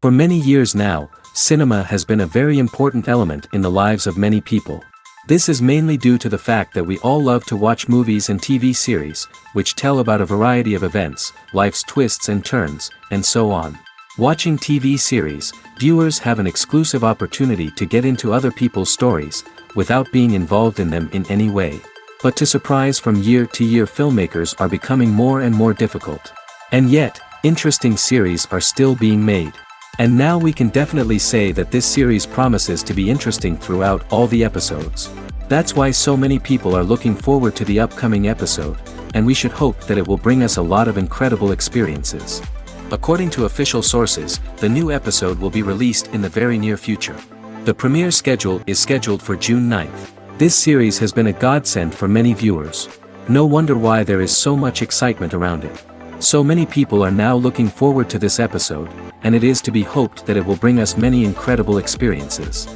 For many years now, cinema has been a very important element in the lives of many people. This is mainly due to the fact that we all love to watch movies and TV series, which tell about a variety of events, life's twists and turns, and so on. Watching TV series, viewers have an exclusive opportunity to get into other people's stories, without being involved in them in any way. But to surprise from year to year, filmmakers are becoming more and more difficult. And yet, interesting series are still being made. And now we can definitely say that this series promises to be interesting throughout all the episodes. That's why so many people are looking forward to the upcoming episode, and we should hope that it will bring us a lot of incredible experiences. According to official sources, the new episode will be released in the very near future. The premiere schedule is scheduled for June 9th. This series has been a godsend for many viewers. No wonder why there is so much excitement around it. So many people are now looking forward to this episode, and it is to be hoped that it will bring us many incredible experiences.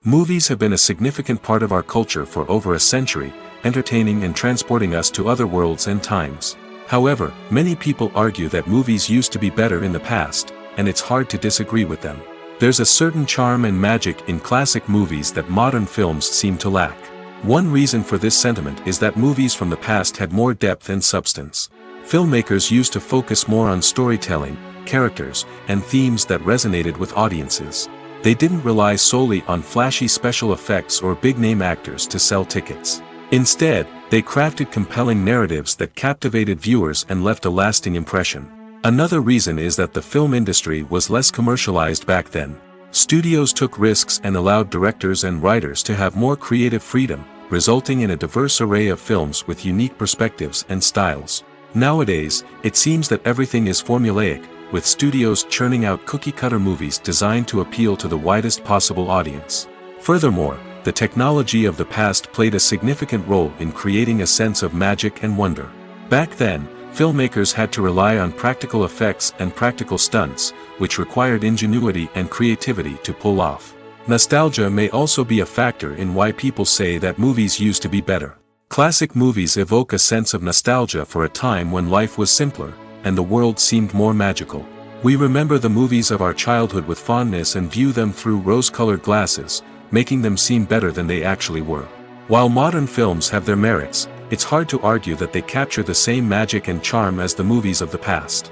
Movies have been a significant part of our culture for over a century, entertaining and transporting us to other worlds and times. However, many people argue that movies used to be better in the past, and it's hard to disagree with them. There's a certain charm and magic in classic movies that modern films seem to lack. One reason for this sentiment is that movies from the past had more depth and substance. Filmmakers used to focus more on storytelling, characters, and themes that resonated with audiences. They didn't rely solely on flashy special effects or big-name actors to sell tickets. Instead, they crafted compelling narratives that captivated viewers and left a lasting impression. Another reason is that the film industry was less commercialized back then. Studios took risks and allowed directors and writers to have more creative freedom, resulting in a diverse array of films with unique perspectives and styles. Nowadays, it seems that everything is formulaic, with studios churning out cookie-cutter movies designed to appeal to the widest possible audience. Furthermore, the technology of the past played a significant role in creating a sense of magic and wonder. Back then, filmmakers had to rely on practical effects and practical stunts, which required ingenuity and creativity to pull off. Nostalgia may also be a factor in why people say that movies used to be better. Classic movies evoke a sense of nostalgia for a time when life was simpler, and the world seemed more magical. We remember the movies of our childhood with fondness and view them through rose-colored glasses, making them seem better than they actually were. While modern films have their merits, it's hard to argue that they capture the same magic and charm as the movies of the past.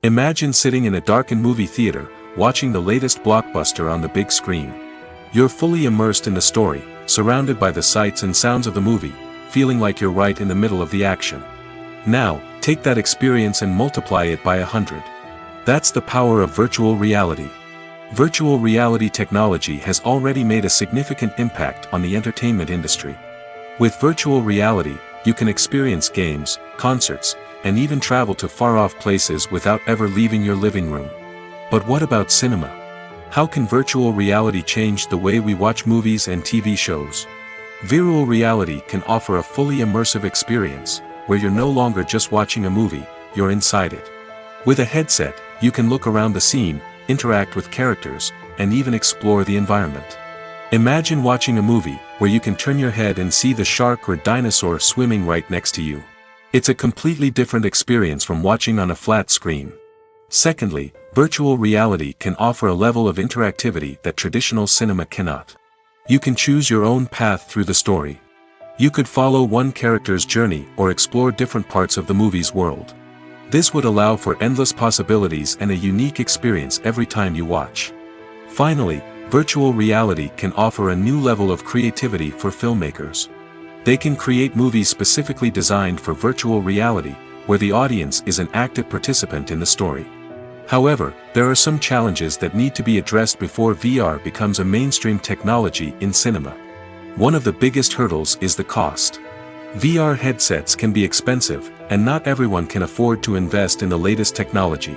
Imagine sitting in a darkened movie theater, watching the latest blockbuster on the big screen. You're fully immersed in the story, surrounded by the sights and sounds of the movie, feeling like you're right in the middle of the action. Now, take that experience and multiply it by 100. That's the power of virtual reality. Virtual reality technology has already made a significant impact on the entertainment industry. With virtual reality, you can experience games, concerts, and even travel to far-off places without ever leaving your living room. But what about cinema? How can virtual reality change the way we watch movies and TV shows? Virtual reality can offer a fully immersive experience, where you're no longer just watching a movie, you're inside it. With a headset, you can look around the scene, interact with characters, and even explore the environment. Imagine watching a movie where you can turn your head and see the shark or dinosaur swimming right next to you. It's a completely different experience from watching on a flat screen. Secondly, virtual reality can offer a level of interactivity that traditional cinema cannot. You can choose your own path through the story. You could follow one character's journey or explore different parts of the movie's world. This would allow for endless possibilities and a unique experience every time you watch. Finally, virtual reality can offer a new level of creativity for filmmakers. They can create movies specifically designed for virtual reality, where the audience is an active participant in the story. However, there are some challenges that need to be addressed before VR becomes a mainstream technology in cinema. One of the biggest hurdles is the cost. VR headsets can be expensive, and not everyone can afford to invest in the latest technology.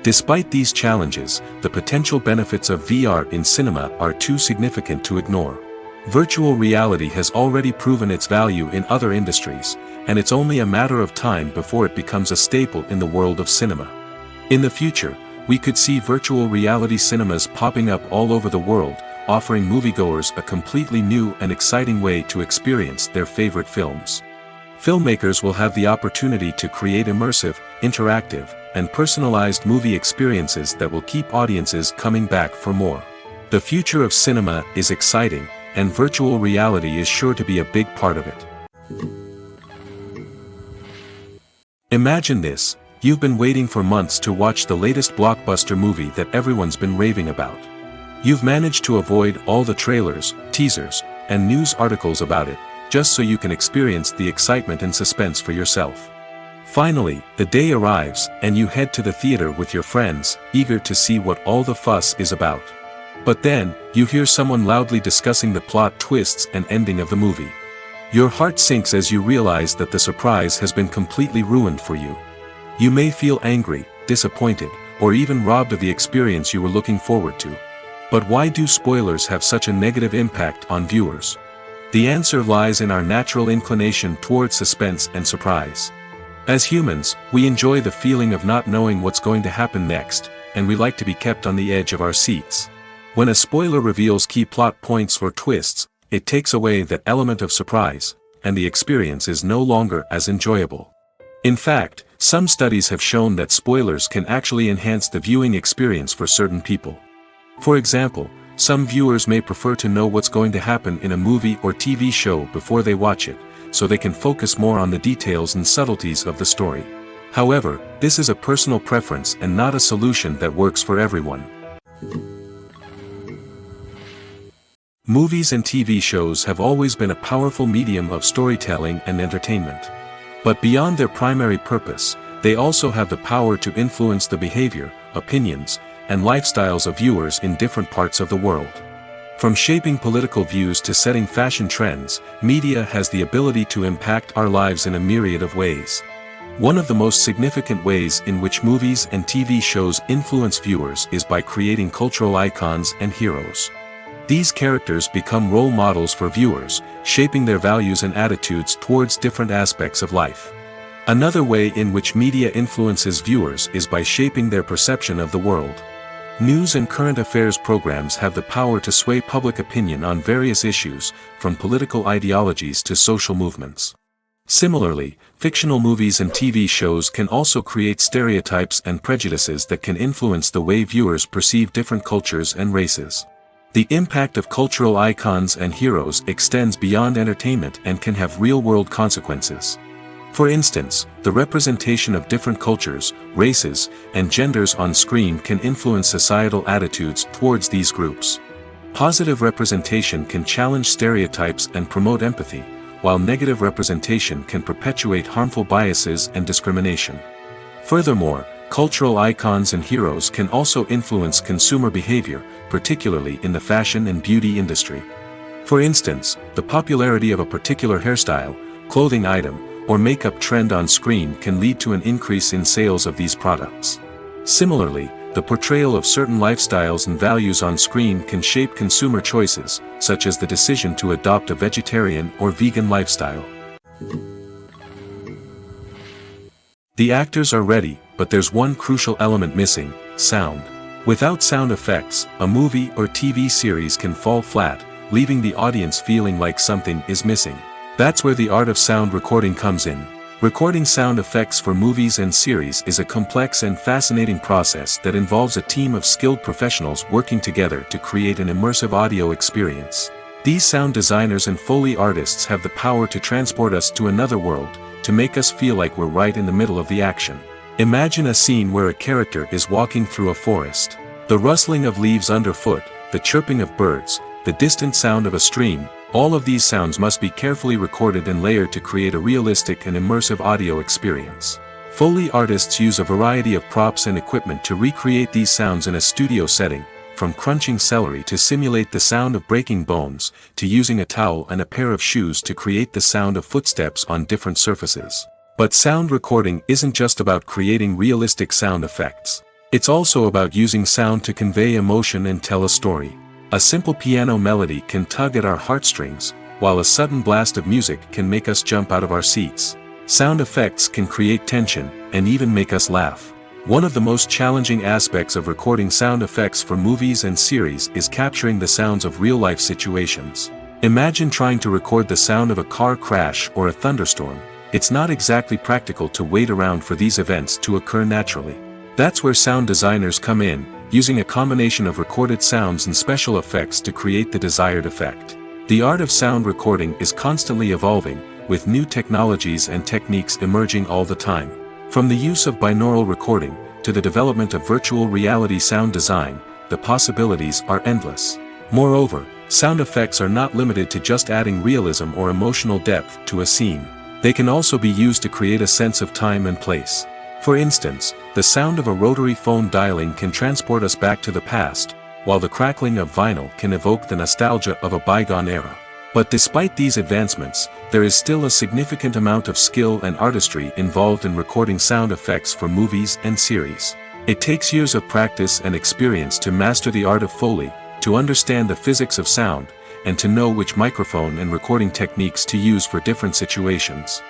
Despite these challenges, the potential benefits of VR in cinema are too significant to ignore. Virtual reality has already proven its value in other industries, and it's only a matter of time before it becomes a staple in the world of cinema. In the future, we could see virtual reality cinemas popping up all over the world, offering moviegoers a completely new and exciting way to experience their favorite films. Filmmakers will have the opportunity to create immersive, interactive, and personalized movie experiences that will keep audiences coming back for more. The future of cinema is exciting, and virtual reality is sure to be a big part of it. Imagine this: you've been waiting for months to watch the latest blockbuster movie that everyone's been raving about. You've managed to avoid all the trailers, teasers, and news articles about it, just so you can experience the excitement and suspense for yourself. Finally, the day arrives, and you head to the theater with your friends, eager to see what all the fuss is about. But then, you hear someone loudly discussing the plot twists and ending of the movie. Your heart sinks as you realize that the surprise has been completely ruined for you. You may feel angry, disappointed, or even robbed of the experience you were looking forward to. But why do spoilers have such a negative impact on viewers? The answer lies in our natural inclination toward suspense and surprise. As humans, we enjoy the feeling of not knowing what's going to happen next, and we like to be kept on the edge of our seats. When a spoiler reveals key plot points or twists, it takes away that element of surprise, and the experience is no longer as enjoyable. In fact, some studies have shown that spoilers can actually enhance the viewing experience for certain people. For example, some viewers may prefer to know what's going to happen in a movie or TV show before they watch it, so they can focus more on the details and subtleties of the story. However, this is a personal preference and not a solution that works for everyone. Movies and TV shows have always been a powerful medium of storytelling and entertainment. But beyond their primary purpose, they also have the power to influence the behavior, opinions, and lifestyles of viewers in different parts of the world. From shaping political views to setting fashion trends, media has the ability to impact our lives in a myriad of ways. One of the most significant ways in which movies and TV shows influence viewers is by creating cultural icons and heroes. These characters become role models for viewers, shaping their values and attitudes towards different aspects of life. Another way in which media influences viewers is by shaping their perception of the world. News and current affairs programs have the power to sway public opinion on various issues, from political ideologies to social movements. Similarly, fictional movies and TV shows can also create stereotypes and prejudices that can influence the way viewers perceive different cultures and races. The impact of cultural icons and heroes extends beyond entertainment and can have real-world consequences. For instance, the representation of different cultures, races, and genders on screen can influence societal attitudes towards these groups. Positive representation can challenge stereotypes and promote empathy, while negative representation can perpetuate harmful biases and discrimination. Furthermore, cultural icons and heroes can also influence consumer behavior, particularly in the fashion and beauty industry. For instance, the popularity of a particular hairstyle, clothing item, or makeup trend on screen can lead to an increase in sales of these products. Similarly, the portrayal of certain lifestyles and values on screen can shape consumer choices, such as the decision to adopt a vegetarian or vegan lifestyle. The actors are ready, but there's one crucial element missing: sound. Without sound effects, a movie or TV series can fall flat, leaving the audience feeling like something is missing. That's where the art of sound recording comes in. Recording sound effects for movies and series is a complex and fascinating process that involves a team of skilled professionals working together to create an immersive audio experience. These sound designers and Foley artists have the power to transport us to another world, to make us feel like we're right in the middle of the action. Imagine a scene where a character is walking through a forest. The rustling of leaves underfoot, the chirping of birds, the distant sound of a stream, all of these sounds must be carefully recorded and layered to create a realistic and immersive audio experience. Foley artists use a variety of props and equipment to recreate these sounds in a studio setting, from crunching celery to simulate the sound of breaking bones, to using a towel and a pair of shoes to create the sound of footsteps on different surfaces. But sound recording isn't just about creating realistic sound effects. It's also about using sound to convey emotion and tell a story. A simple piano melody can tug at our heartstrings, while a sudden blast of music can make us jump out of our seats. Sound effects can create tension, and even make us laugh. One of the most challenging aspects of recording sound effects for movies and series is capturing the sounds of real-life situations. Imagine trying to record the sound of a car crash or a thunderstorm. it's not exactly practical to wait around for these events to occur naturally. That's where sound designers come in, using a combination of recorded sounds and special effects to create the desired effect. The art of sound recording is constantly evolving, with new technologies and techniques emerging all the time. From the use of binaural recording, to the development of virtual reality sound design, the possibilities are endless. Moreover, sound effects are not limited to just adding realism or emotional depth to a scene. They can also be used to create a sense of time and place. For instance, the sound of a rotary phone dialing can transport us back to the past, while the crackling of vinyl can evoke the nostalgia of a bygone era. But despite these advancements, there is still a significant amount of skill and artistry involved in recording sound effects for movies and series. It takes years of practice and experience to master the art of Foley, to understand the physics of sound, and to know which microphone and recording techniques to use for different situations.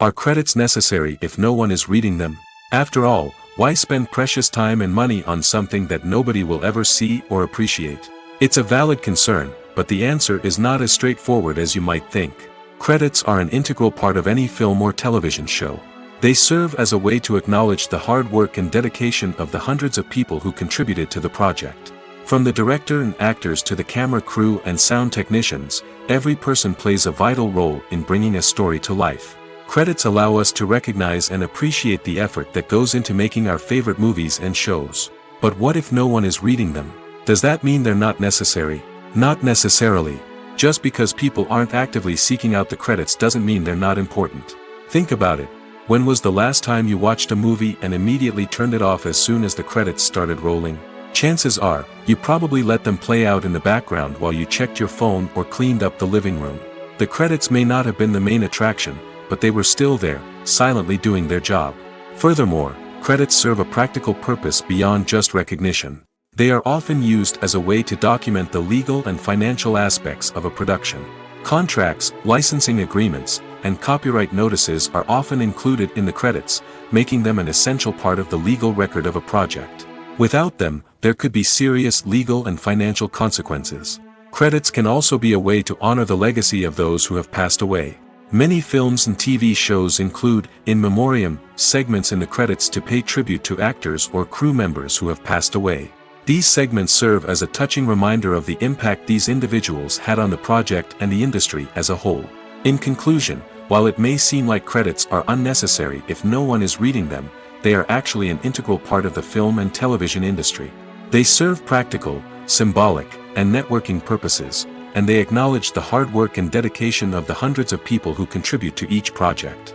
Are credits necessary if no one is reading them? After all, why spend precious time and money on something that nobody will ever see or appreciate? It's a valid concern, but the answer is not as straightforward as you might think. Credits are an integral part of any film or television show. They serve as a way to acknowledge the hard work and dedication of the hundreds of people who contributed to the project. From the director and actors to the camera crew and sound technicians, every person plays a vital role in bringing a story to life. Credits allow us to recognize and appreciate the effort that goes into making our favorite movies and shows. But what if no one is reading them? Does that mean they're not necessary? Not necessarily. Just because people aren't actively seeking out the credits doesn't mean they're not important. Think about it. When was the last time you watched a movie and immediately turned it off as soon as the credits started rolling? Chances are, you probably let them play out in the background while you checked your phone or cleaned up the living room. The credits may not have been the main attraction, but they were still there, silently doing their job. Furthermore, credits serve a practical purpose beyond just recognition. They are often used as a way to document the legal and financial aspects of a production. Contracts, licensing agreements, and copyright notices are often included in the credits, making them an essential part of the legal record of a project. Without them, there could be serious legal and financial consequences. Credits can also be a way to honor the legacy of those who have passed away. Many films and TV shows include, in memoriam, segments in the credits to pay tribute to actors or crew members who have passed away. These segments serve as a touching reminder of the impact these individuals had on the project and the industry as a whole. In conclusion, while it may seem like credits are unnecessary if no one is reading them, they are actually an integral part of the film and television industry. They serve practical, symbolic, and networking purposes, and they acknowledge the hard work and dedication of the hundreds of people who contribute to each project.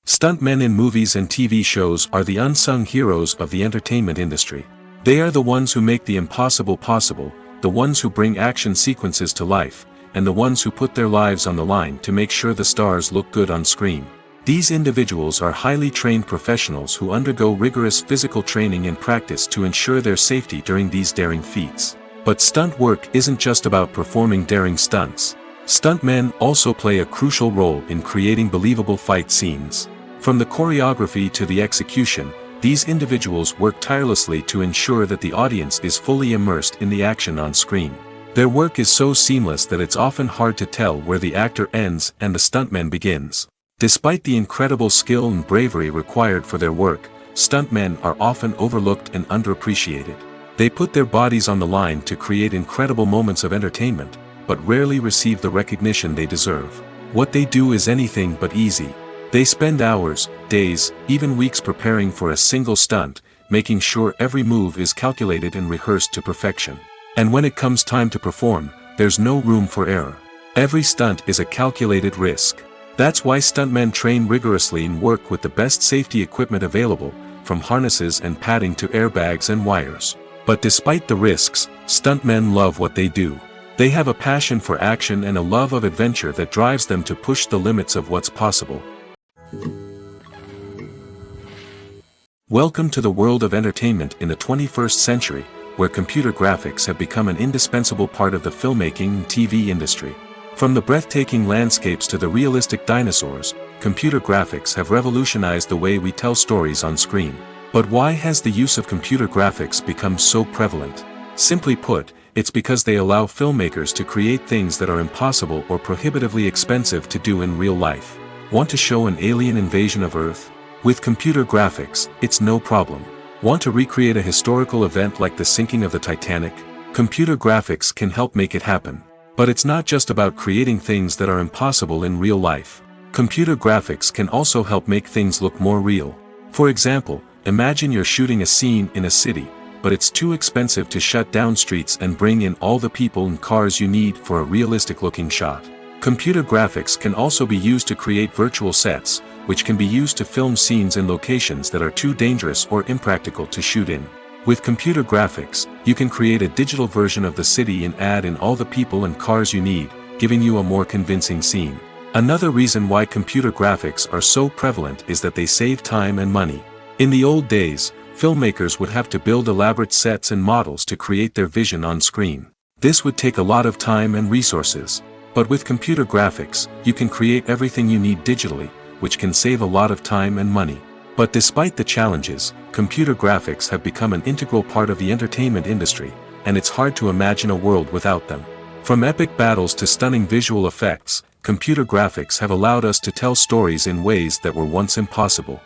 Stuntmen in movies and TV shows are the unsung heroes of the entertainment industry. They are the ones who make the impossible possible, the ones who bring action sequences to life, and the ones who put their lives on the line to make sure the stars look good on screen. These individuals are highly trained professionals who undergo rigorous physical training and practice to ensure their safety during these daring feats. But stunt work isn't just about performing daring stunts. Stuntmen also play a crucial role in creating believable fight scenes. From the choreography to the execution, these individuals work tirelessly to ensure that the audience is fully immersed in the action on screen. Their work is so seamless that it's often hard to tell where the actor ends and the stuntman begins. Despite the incredible skill and bravery required for their work, stuntmen are often overlooked and underappreciated. They put their bodies on the line to create incredible moments of entertainment, but rarely receive the recognition they deserve. What they do is anything but easy. They spend hours, days, even weeks preparing for a single stunt, making sure every move is calculated and rehearsed to perfection. And when it comes time to perform, there's no room for error. Every stunt is a calculated risk. That's why stuntmen train rigorously and work with the best safety equipment available, from harnesses and padding to airbags and wires. But despite the risks, stuntmen love what they do. They have a passion for action and a love of adventure that drives them to push the limits of what's possible. Welcome to the world of entertainment in the 21st century, where computer graphics have become an indispensable part of the filmmaking and TV industry. From the breathtaking landscapes to the realistic dinosaurs, computer graphics have revolutionized the way we tell stories on screen. But why has the use of computer graphics become so prevalent? Simply put, It's because they allow filmmakers to create things that are impossible or prohibitively expensive to do in real life. Want to show an alien invasion of Earth? With computer graphics, it's no problem. Want to recreate a historical event like the sinking of the Titanic? Computer graphics can help make it happen. But it's not just about creating things that are impossible in real life. Computer graphics can also help make things look more real. For example, imagine you're shooting a scene in a city, but it's too expensive to shut down streets and bring in all the people and cars you need for a realistic-looking shot. Computer graphics can also be used to create virtual sets, which can be used to film scenes in locations that are too dangerous or impractical to shoot in. With computer graphics, you can create a digital version of the city and add in all the people and cars you need, giving you a more convincing scene. Another reason why computer graphics are so prevalent is that they save time and money. In the old days, filmmakers would have to build elaborate sets and models to create their vision on screen. This would take a lot of time and resources. But with computer graphics, you can create everything you need digitally, which can save a lot of time and money. But despite the challenges, computer graphics have become an integral part of the entertainment industry, and it's hard to imagine a world without them. From epic battles to stunning visual effects, computer graphics have allowed us to tell stories in ways that were once impossible.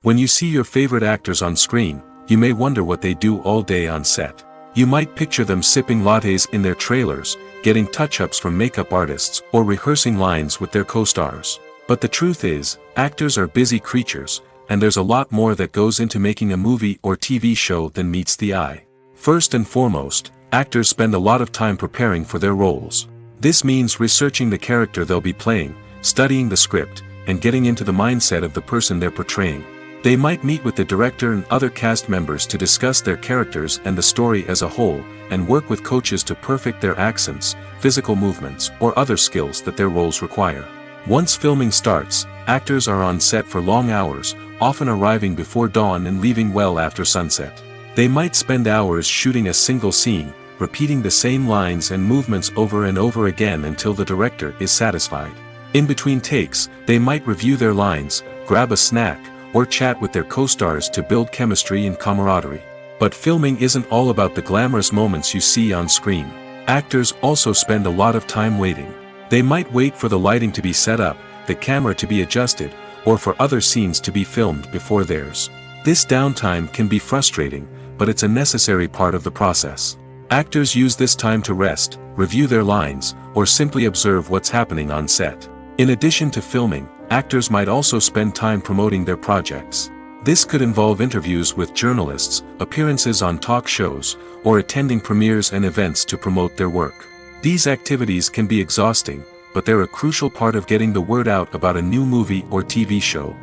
When you see your favorite actors on screen, you may wonder what they do all day on set. You might picture them sipping lattes in their trailers, getting touch-ups from makeup artists, or rehearsing lines with their co-stars. But the truth is, actors are busy creatures, and there's a lot more that goes into making a movie or TV show than meets the eye. First and foremost, actors spend a lot of time preparing for their roles. This means researching the character they'll be playing, studying the script, and getting into the mindset of the person they're portraying. They might meet with the director and other cast members to discuss their characters and the story as a whole, and work with coaches to perfect their accents, physical movements, or other skills that their roles require. Once filming starts, actors are on set for long hours, often arriving before dawn and leaving well after sunset. They might spend hours shooting a single scene, repeating the same lines and movements over and over again until the director is satisfied. In between takes, they might review their lines, grab a snack, or chat with their co-stars to build chemistry and camaraderie. But filming isn't all about the glamorous moments you see on screen. Actors also spend a lot of time waiting. They might wait for the lighting to be set up, the camera to be adjusted, or for other scenes to be filmed before theirs. This downtime can be frustrating, but it's a necessary part of the process. Actors use this time to rest, review their lines, or simply observe what's happening on set. In addition to filming, actors might also spend time promoting their projects. This could involve interviews with journalists, appearances on talk shows, or attending premieres and events to promote their work. These activities can be exhausting, but they're a crucial part of getting the word out about a new movie or TV show.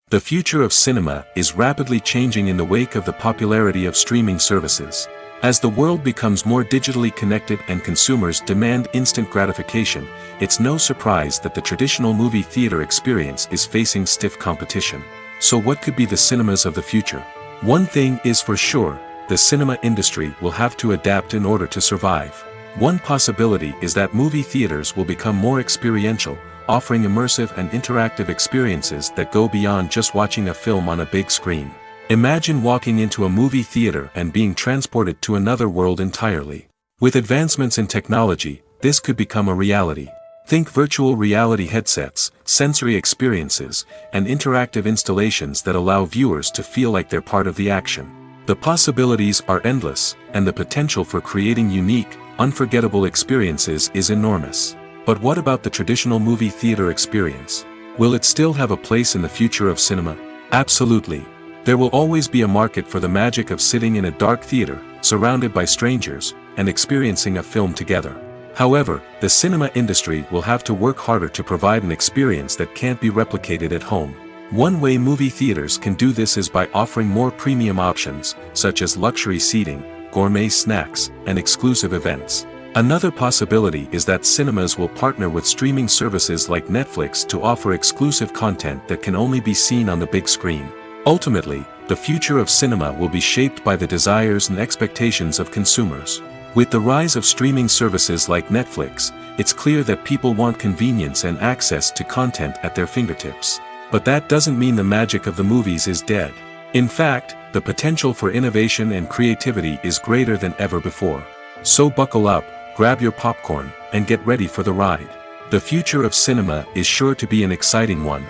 The future of cinema is rapidly changing in the wake of the popularity of streaming services. As the world becomes more digitally connected and consumers demand instant gratification, it's no surprise that the traditional movie theater experience is facing stiff competition. So what could be the cinemas of the future? One thing is for sure, the cinema industry will have to adapt in order to survive. One possibility is that movie theaters will become more experiential, offering immersive and interactive experiences that go beyond just watching a film on a big screen. Imagine walking into a movie theater and being transported to another world entirely. With advancements in technology, this could become a reality. Think virtual reality headsets, sensory experiences, and interactive installations that allow viewers to feel like they're part of the action. The possibilities are endless, and the potential for creating unique, unforgettable experiences is enormous. But what about the traditional movie theater experience? Will it still have a place in the future of cinema? Absolutely. There will always be a market for the magic of sitting in a dark theater, surrounded by strangers, and experiencing a film together. However, the cinema industry will have to work harder to provide an experience that can't be replicated at home. One way movie theaters can do this is by offering more premium options, such as luxury seating, gourmet snacks, and exclusive events. Another possibility is that cinemas will partner with streaming services like Netflix to offer exclusive content that can only be seen on the big screen. Ultimately, the future of cinema will be shaped by the desires and expectations of consumers. With the rise of streaming services like Netflix, it's clear that people want convenience and access to content at their fingertips. But that doesn't mean the magic of the movies is dead. In fact, the potential for innovation and creativity is greater than ever before. So buckle up, grab your popcorn, and get ready for the ride. The future of cinema is sure to be an exciting one.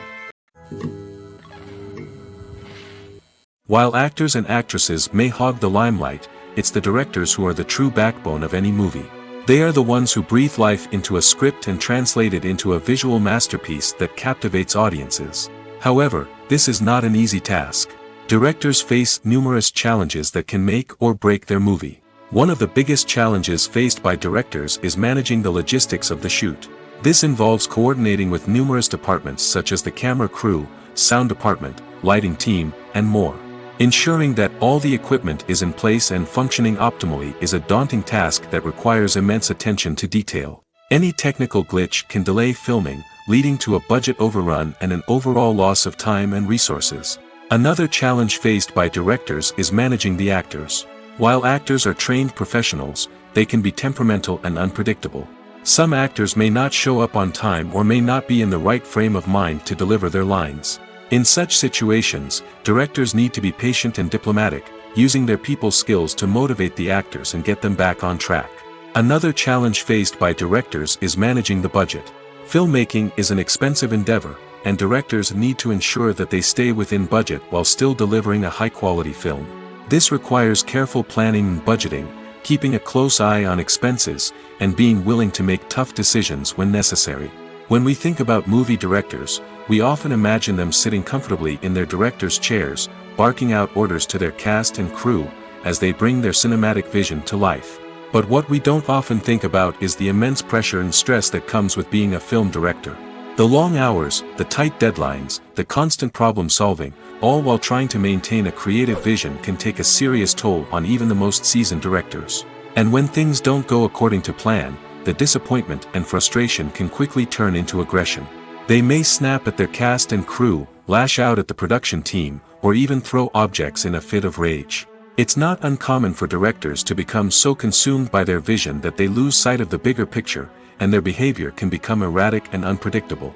While actors and actresses may hog the limelight, it's the directors who are the true backbone of any movie. They are the ones who breathe life into a script and translate it into a visual masterpiece that captivates audiences. However, this is not an easy task. Directors face numerous challenges that can make or break their movie. One of the biggest challenges faced by directors is managing the logistics of the shoot. This involves coordinating with numerous departments such as the camera crew, sound department, lighting team, and more. Ensuring that all the equipment is in place and functioning optimally is a daunting task that requires immense attention to detail. Any technical glitch can delay filming, leading to a budget overrun and an overall loss of time and resources. Another challenge faced by directors is managing the actors. While actors are trained professionals, they can be temperamental and unpredictable. Some actors may not show up on time or may not be in the right frame of mind to deliver their lines. In such situations, directors need to be patient and diplomatic, using their people skills to motivate the actors and get them back on track. Another challenge faced by directors is managing the budget. Filmmaking is an expensive endeavor, and directors need to ensure that they stay within budget while still delivering a high-quality film. This requires careful planning and budgeting, keeping a close eye on expenses, and being willing to make tough decisions when necessary. When we think about movie directors, we often imagine them sitting comfortably in their director's chairs, barking out orders to their cast and crew, as they bring their cinematic vision to life. But what we don't often think about is the immense pressure and stress that comes with being a film director. The long hours, the tight deadlines, the constant problem solving, all while trying to maintain a creative vision can take a serious toll on even the most seasoned directors. And when things don't go according to plan, the disappointment and frustration can quickly turn into aggression. They may snap at their cast and crew, lash out at the production team, or even throw objects in a fit of rage. It's not uncommon for directors to become so consumed by their vision that they lose sight of the bigger picture, and their behavior can become erratic and unpredictable.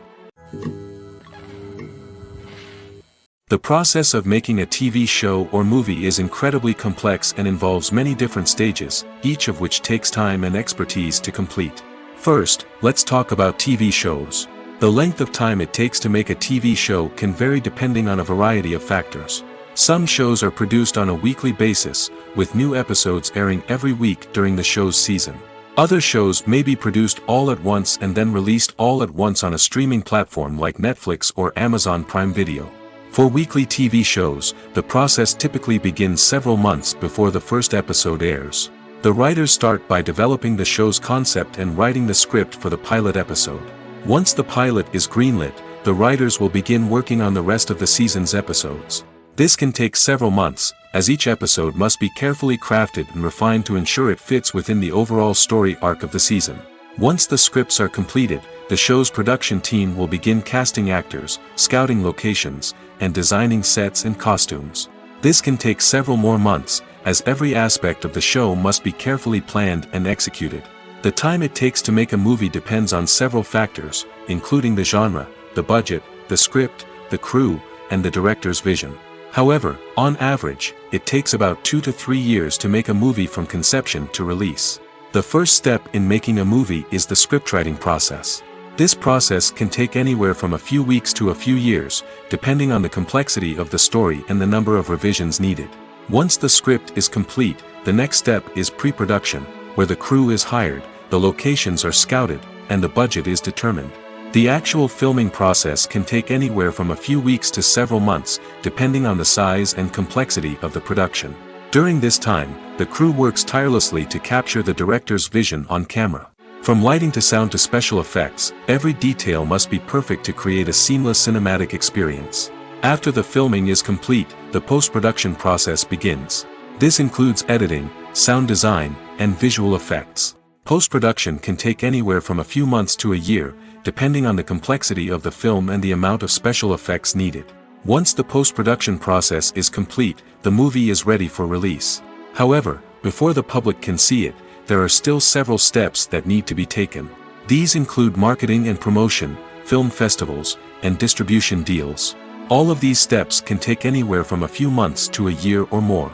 The process of making a TV show or movie is incredibly complex and involves many different stages, each of which takes time and expertise to complete. First, let's talk about TV shows. The length of time it takes to make a TV show can vary depending on a variety of factors. Some shows are produced on a weekly basis, with new episodes airing every week during the show's season. Other shows may be produced all at once and then released all at once on a streaming platform like Netflix or Amazon Prime Video. For weekly TV shows, the process typically begins several months before the first episode airs. The writers start by developing the show's concept and writing the script for the pilot episode. Once the pilot is greenlit, the writers will begin working on the rest of the season's episodes. This can take several months, as each episode must be carefully crafted and refined to ensure it fits within the overall story arc of the season. Once the scripts are completed, the show's production team will begin casting actors, scouting locations, and designing sets and costumes. This can take several more months, as every aspect of the show must be carefully planned and executed. The time it takes to make a movie depends on several factors, including the genre, the budget, the script, the crew, and the director's vision. However, on average, it takes about 2 to 3 years to make a movie from conception to release. The first step in making a movie is the scriptwriting process. This process can take anywhere from a few weeks to a few years, depending on the complexity of the story and the number of revisions needed. Once the script is complete, the next step is pre-production, where the crew is hired, the locations are scouted, and the budget is determined. The actual filming process can take anywhere from a few weeks to several months, depending on the size and complexity of the production. During this time, the crew works tirelessly to capture the director's vision on camera. From lighting to sound to special effects, every detail must be perfect to create a seamless cinematic experience. After the filming is complete, the post-production process begins. This includes editing, sound design, and visual effects. Post-production can take anywhere from a few months to a year, depending on the complexity of the film and the amount of special effects needed. Once the post-production process is complete, the movie is ready for release. However, before the public can see it, there are still several steps that need to be taken. These include marketing and promotion, film festivals, and distribution deals. All of these steps can take anywhere from a few months to a year or more.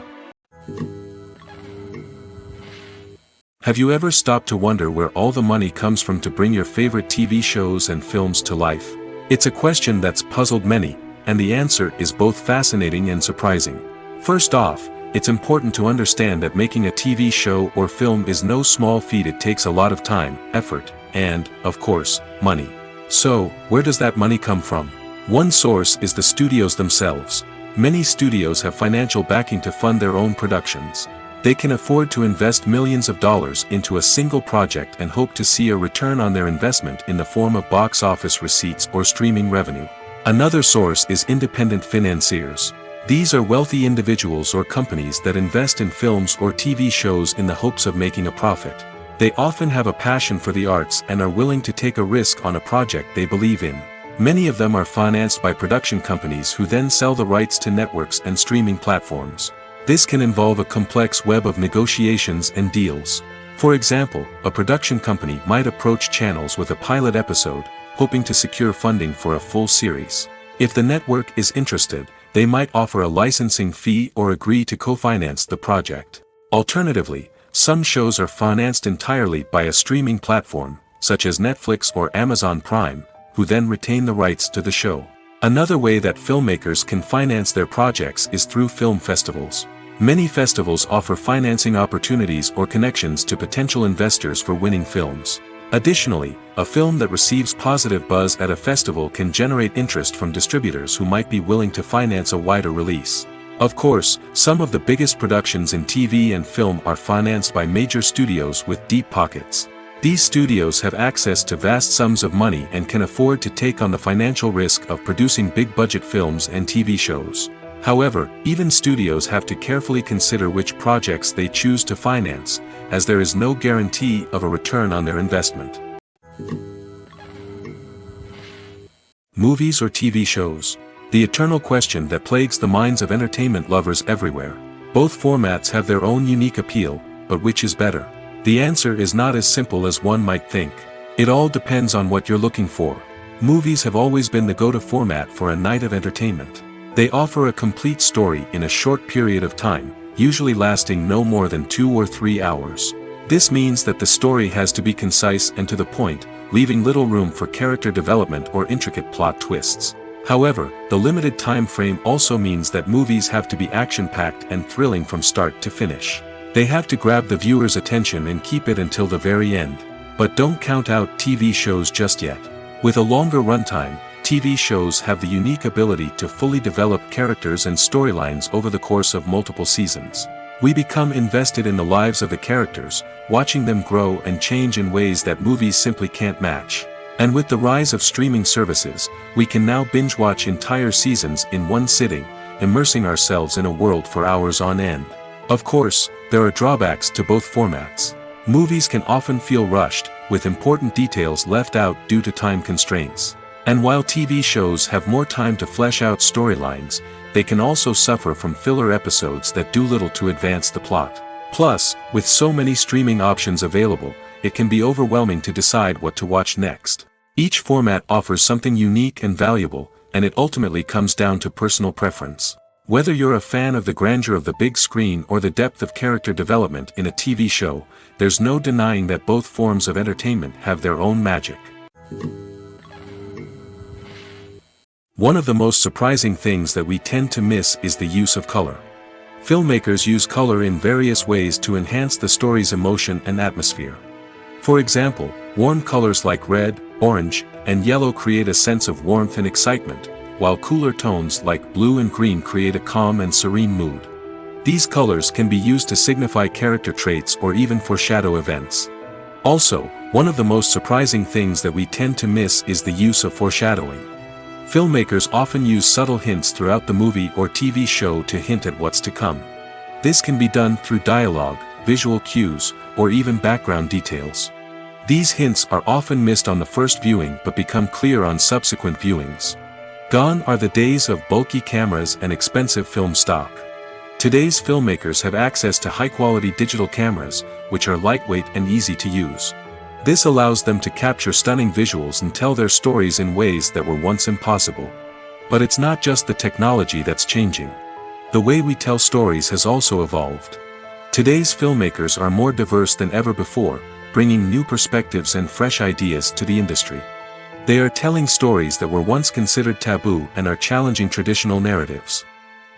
Have you ever stopped to wonder where all the money comes from to bring your favorite TV shows and films to life? It's a question that's puzzled many, and the answer is both fascinating and surprising. First off, it's important to understand that making a TV show or film is no small feat. It takes a lot of time, effort, and, of course, money. So, where does that money come from? One source is the studios themselves. Many studios have financial backing to fund their own productions. They can afford to invest millions of dollars into a single project and hope to see a return on their investment in the form of box office receipts or streaming revenue. Another source is independent financiers. These are wealthy individuals or companies that invest in films or TV shows in the hopes of making a profit. They often have a passion for the arts and are willing to take a risk on a project they believe in. Many of them are financed by production companies who then sell the rights to networks and streaming platforms. This can involve a complex web of negotiations and deals. For example, a production company might approach channels with a pilot episode, hoping to secure funding for a full series. If the network is interested, they might offer a licensing fee or agree to co-finance the project. Alternatively, some shows are financed entirely by a streaming platform, such as Netflix or Amazon Prime, who then retain the rights to the show. Another way that filmmakers can finance their projects is through film festivals. Many festivals offer financing opportunities or connections to potential investors for winning films. Additionally, a film that receives positive buzz at a festival can generate interest from distributors who might be willing to finance a wider release. Of course, some of the biggest productions in TV and film are financed by major studios with deep pockets. These studios have access to vast sums of money and can afford to take on the financial risk of producing big-budget films and TV shows. However, even studios have to carefully consider which projects they choose to finance, as there is no guarantee of a return on their investment. Movies or TV shows? The eternal question that plagues the minds of entertainment lovers everywhere. Both formats have their own unique appeal, but which is better? The answer is not as simple as one might think. It all depends on what you're looking for. Movies have always been the go-to format for a night of entertainment. They offer a complete story in a short period of time, usually lasting no more than 2 or 3 hours. This means that the story has to be concise and to the point, leaving little room for character development or intricate plot twists. However, the limited time frame also means that movies have to be action-packed and thrilling from start to finish. They have to grab the viewer's attention and keep it until the very end. But don't count out TV shows just yet. With a longer runtime, TV shows have the unique ability to fully develop characters and storylines over the course of multiple seasons. We become invested in the lives of the characters, watching them grow and change in ways that movies simply can't match. And with the rise of streaming services, we can now binge-watch entire seasons in one sitting, immersing ourselves in a world for hours on end. Of course, there are drawbacks to both formats. Movies can often feel rushed, with important details left out due to time constraints. And while TV shows have more time to flesh out storylines, they can also suffer from filler episodes that do little to advance the plot. Plus, with so many streaming options available, it can be overwhelming to decide what to watch next. Each format offers something unique and valuable, and it ultimately comes down to personal preference. Whether you're a fan of the grandeur of the big screen or the depth of character development in a TV show, there's no denying that both forms of entertainment have their own magic. One of the most surprising things that we tend to miss is the use of color. Filmmakers use color in various ways to enhance the story's emotion and atmosphere. For example, warm colors like red, orange, and yellow create a sense of warmth and excitement, while cooler tones like blue and green create a calm and serene mood. These colors can be used to signify character traits or even foreshadow events. Also, one of the most surprising things that we tend to miss is the use of foreshadowing. Filmmakers often use subtle hints throughout the movie or TV show to hint at what's to come. This can be done through dialogue, visual cues, or even background details. These hints are often missed on the first viewing but become clear on subsequent viewings. Gone are the days of bulky cameras and expensive film stock. Today's filmmakers have access to high-quality digital cameras, which are lightweight and easy to use. This allows them to capture stunning visuals and tell their stories in ways that were once impossible. But it's not just the technology that's changing. The way we tell stories has also evolved. Today's filmmakers are more diverse than ever before, bringing new perspectives and fresh ideas to the industry. They are telling stories that were once considered taboo and are challenging traditional narratives.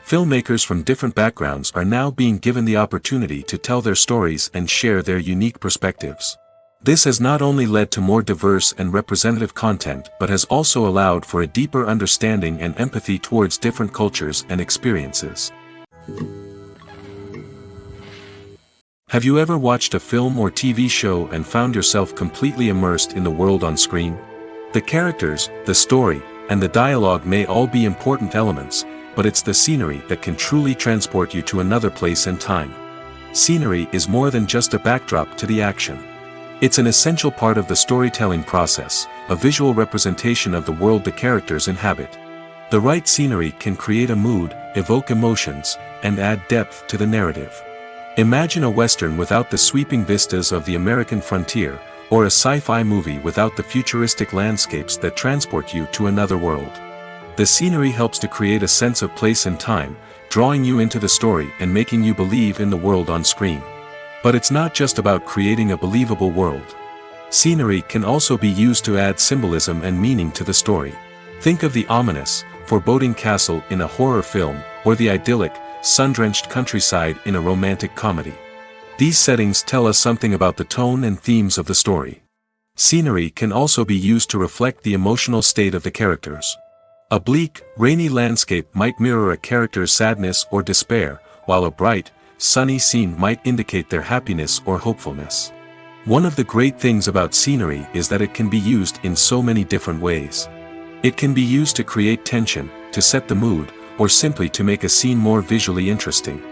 Filmmakers from different backgrounds are now being given the opportunity to tell their stories and share their unique perspectives. This has not only led to more diverse and representative content but has also allowed for a deeper understanding and empathy towards different cultures and experiences. Have you ever watched a film or TV show and found yourself completely immersed in the world on screen? The characters, the story, and the dialogue may all be important elements, but it's the scenery that can truly transport you to another place and time. Scenery is more than just a backdrop to the action. It's an essential part of the storytelling process, a visual representation of the world the characters inhabit. The right scenery can create a mood, evoke emotions, and add depth to the narrative. Imagine a Western without the sweeping vistas of the American frontier, or a sci-fi movie without the futuristic landscapes that transport you to another world. The scenery helps to create a sense of place and time, drawing you into the story and making you believe in the world on screen. But it's not just about creating a believable world. Scenery can also be used to add symbolism and meaning to the story. Think of the ominous, foreboding castle in a horror film, or the idyllic, sun-drenched countryside in a romantic comedy. These settings tell us something about the tone and themes of the story. Scenery can also be used to reflect the emotional state of the characters. A bleak, rainy landscape might mirror a character's sadness or despair, while a bright, sunny scene might indicate their happiness or hopefulness. One of the great things about scenery is that it can be used in so many different ways. It can be used to create tension, to set the mood, or simply to make a scene more visually interesting.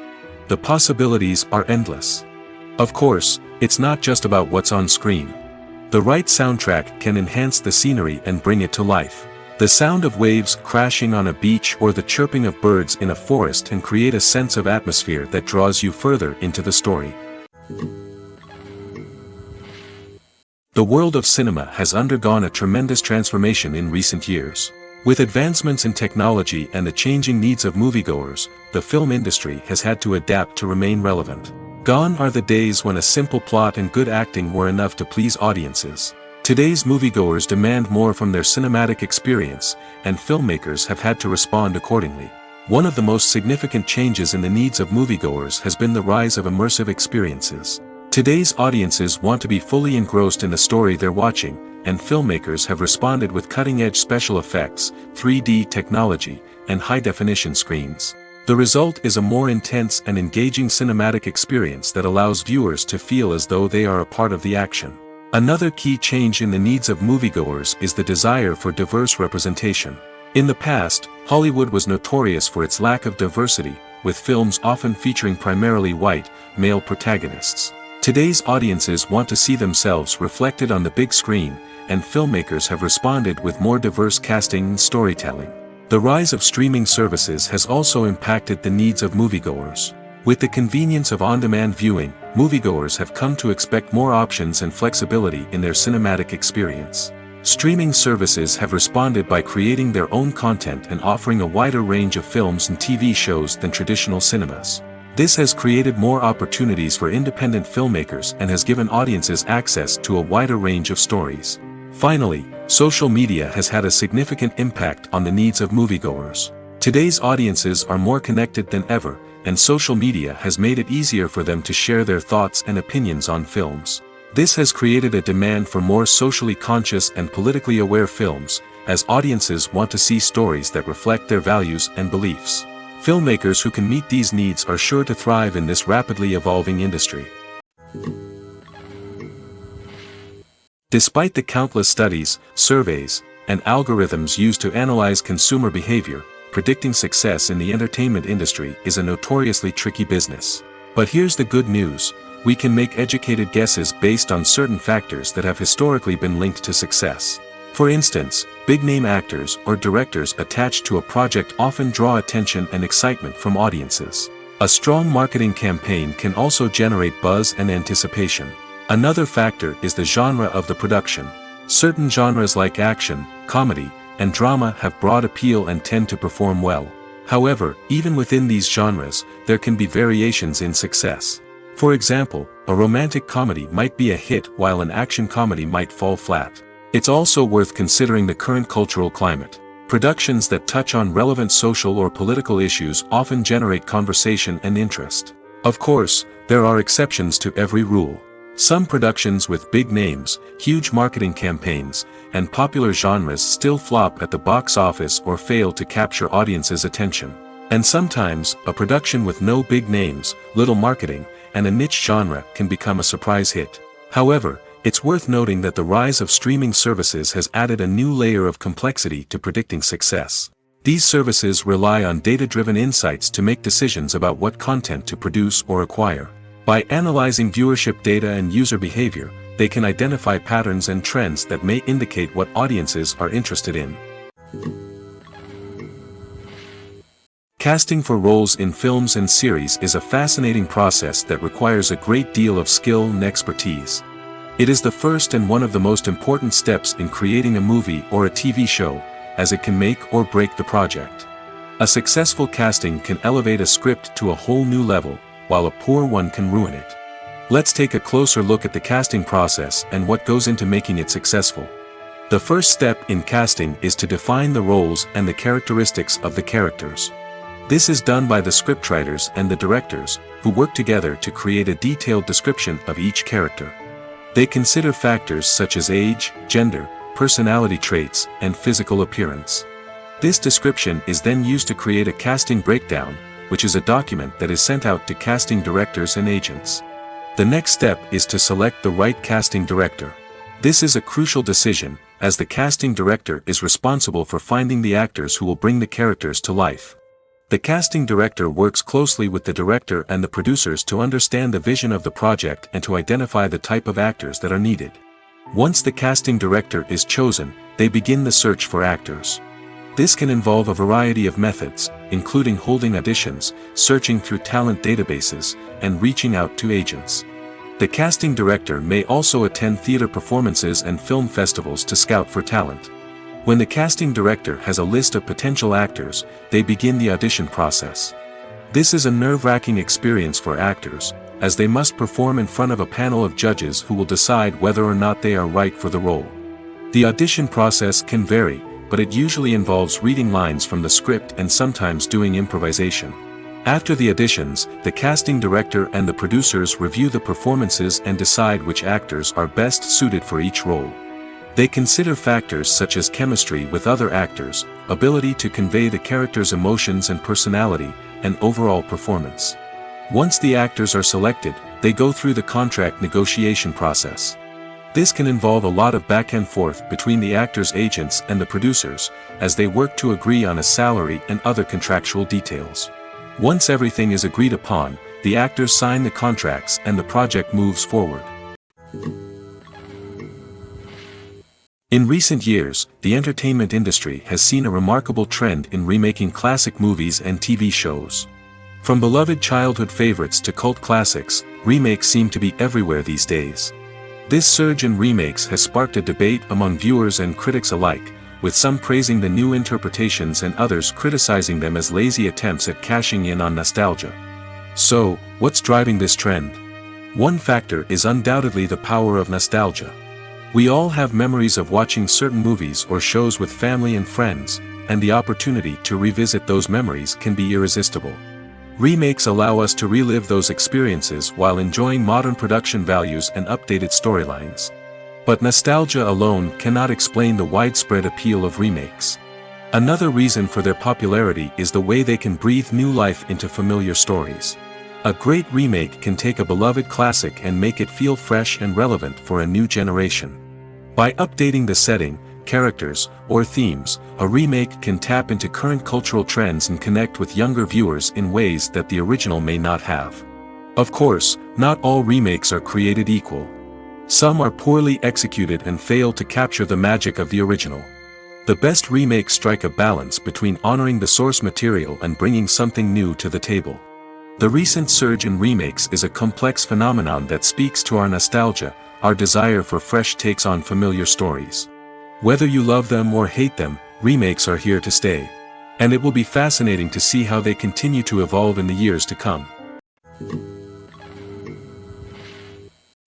The possibilities are endless. Of course, it's not just about what's on screen. The right soundtrack can enhance the scenery and bring it to life. The sound of waves crashing on a beach or the chirping of birds in a forest can create a sense of atmosphere that draws you further into the story. The world of cinema has undergone a tremendous transformation in recent years. With advancements in technology and the changing needs of moviegoers, the film industry has had to adapt to remain relevant. Gone are the days when a simple plot and good acting were enough to please audiences. Today's moviegoers demand more from their cinematic experience, and filmmakers have had to respond accordingly. One of the most significant changes in the needs of moviegoers has been the rise of immersive experiences. Today's audiences want to be fully engrossed in the story they're watching, and filmmakers have responded with cutting-edge special effects, 3D technology, and high-definition screens. The result is a more intense and engaging cinematic experience that allows viewers to feel as though they are a part of the action. Another key change in the needs of moviegoers is the desire for diverse representation. In the past, Hollywood was notorious for its lack of diversity, with films often featuring primarily white, male protagonists. Today's audiences want to see themselves reflected on the big screen, and filmmakers have responded with more diverse casting and storytelling. The rise of streaming services has also impacted the needs of moviegoers. With the convenience of on-demand viewing, moviegoers have come to expect more options and flexibility in their cinematic experience. Streaming services have responded by creating their own content and offering a wider range of films and TV shows than traditional cinemas. This has created more opportunities for independent filmmakers and has given audiences access to a wider range of stories. Finally, social media has had a significant impact on the needs of moviegoers. Today's audiences are more connected than ever, and social media has made it easier for them to share their thoughts and opinions on films. This has created a demand for more socially conscious and politically aware films, as audiences want to see stories that reflect their values and beliefs. Filmmakers who can meet these needs are sure to thrive in this rapidly evolving industry. Despite the countless studies, surveys, and algorithms used to analyze consumer behavior, predicting success in the entertainment industry is a notoriously tricky business. But here's the good news: we can make educated guesses based on certain factors that have historically been linked to success. For instance, big-name actors or directors attached to a project often draw attention and excitement from audiences. A strong marketing campaign can also generate buzz and anticipation. Another factor is the genre of the production. Certain genres like action, comedy, and drama have broad appeal and tend to perform well. However, even within these genres, there can be variations in success. For example, a romantic comedy might be a hit while an action comedy might fall flat. It's also worth considering the current cultural climate. Productions that touch on relevant social or political issues often generate conversation and interest. Of course, there are exceptions to every rule. Some productions with big names, huge marketing campaigns, and popular genres still flop at the box office or fail to capture audiences' attention. And sometimes, a production with no big names, little marketing, and a niche genre can become a surprise hit. However, it's worth noting that the rise of streaming services has added a new layer of complexity to predicting success. These services rely on data-driven insights to make decisions about what content to produce or acquire. By analyzing viewership data and user behavior, they can identify patterns and trends that may indicate what audiences are interested in. Casting for roles in films and series is a fascinating process that requires a great deal of skill and expertise. It is the first and one of the most important steps in creating a movie or a TV show, as it can make or break the project. A successful casting can elevate a script to a whole new level, while a poor one can ruin it. Let's take a closer look at the casting process and what goes into making it successful. The first step in casting is to define the roles and the characteristics of the characters. This is done by the scriptwriters and the directors, who work together to create a detailed description of each character. They consider factors such as age, gender, personality traits, and physical appearance. This description is then used to create a casting breakdown, which is a document that is sent out to casting directors and agents. The next step is to select the right casting director. This is a crucial decision, as the casting director is responsible for finding the actors who will bring the characters to life. The casting director works closely with the director and the producers to understand the vision of the project and to identify the type of actors that are needed. Once the casting director is chosen, they begin the search for actors. This can involve a variety of methods, including holding auditions, searching through talent databases, and reaching out to agents. The casting director may also attend theater performances and film festivals to scout for talent. When the casting director has a list of potential actors, they begin the audition process. This is a nerve-wracking experience for actors, as they must perform in front of a panel of judges who will decide whether or not they are right for the role. The audition process can vary, but it usually involves reading lines from the script and sometimes doing improvisation. After the auditions, the casting director and the producers review the performances and decide which actors are best suited for each role. They consider factors such as chemistry with other actors, ability to convey the character's emotions and personality, and overall performance. Once the actors are selected, they go through the contract negotiation process. This can involve a lot of back and forth between the actors' agents and the producers, as they work to agree on a salary and other contractual details. Once everything is agreed upon, the actors sign the contracts and the project moves forward. In recent years, the entertainment industry has seen a remarkable trend in remaking classic movies and TV shows. From beloved childhood favorites to cult classics, remakes seem to be everywhere these days. This surge in remakes has sparked a debate among viewers and critics alike, with some praising the new interpretations and others criticizing them as lazy attempts at cashing in on nostalgia. So, what's driving this trend? One factor is undoubtedly the power of nostalgia. We all have memories of watching certain movies or shows with family and friends, and the opportunity to revisit those memories can be irresistible. Remakes allow us to relive those experiences while enjoying modern production values and updated storylines. But nostalgia alone cannot explain the widespread appeal of remakes. Another reason for their popularity is the way they can breathe new life into familiar stories. A great remake can take a beloved classic and make it feel fresh and relevant for a new generation. By updating the setting, characters, or themes, a remake can tap into current cultural trends and connect with younger viewers in ways that the original may not have. Of course, not all remakes are created equal. Some are poorly executed and fail to capture the magic of the original. The best remakes strike a balance between honoring the source material and bringing something new to the table. The recent surge in remakes is a complex phenomenon that speaks to our nostalgia, our desire for fresh takes on familiar stories. Whether you love them or hate them, remakes are here to stay. And it will be fascinating to see how they continue to evolve in the years to come.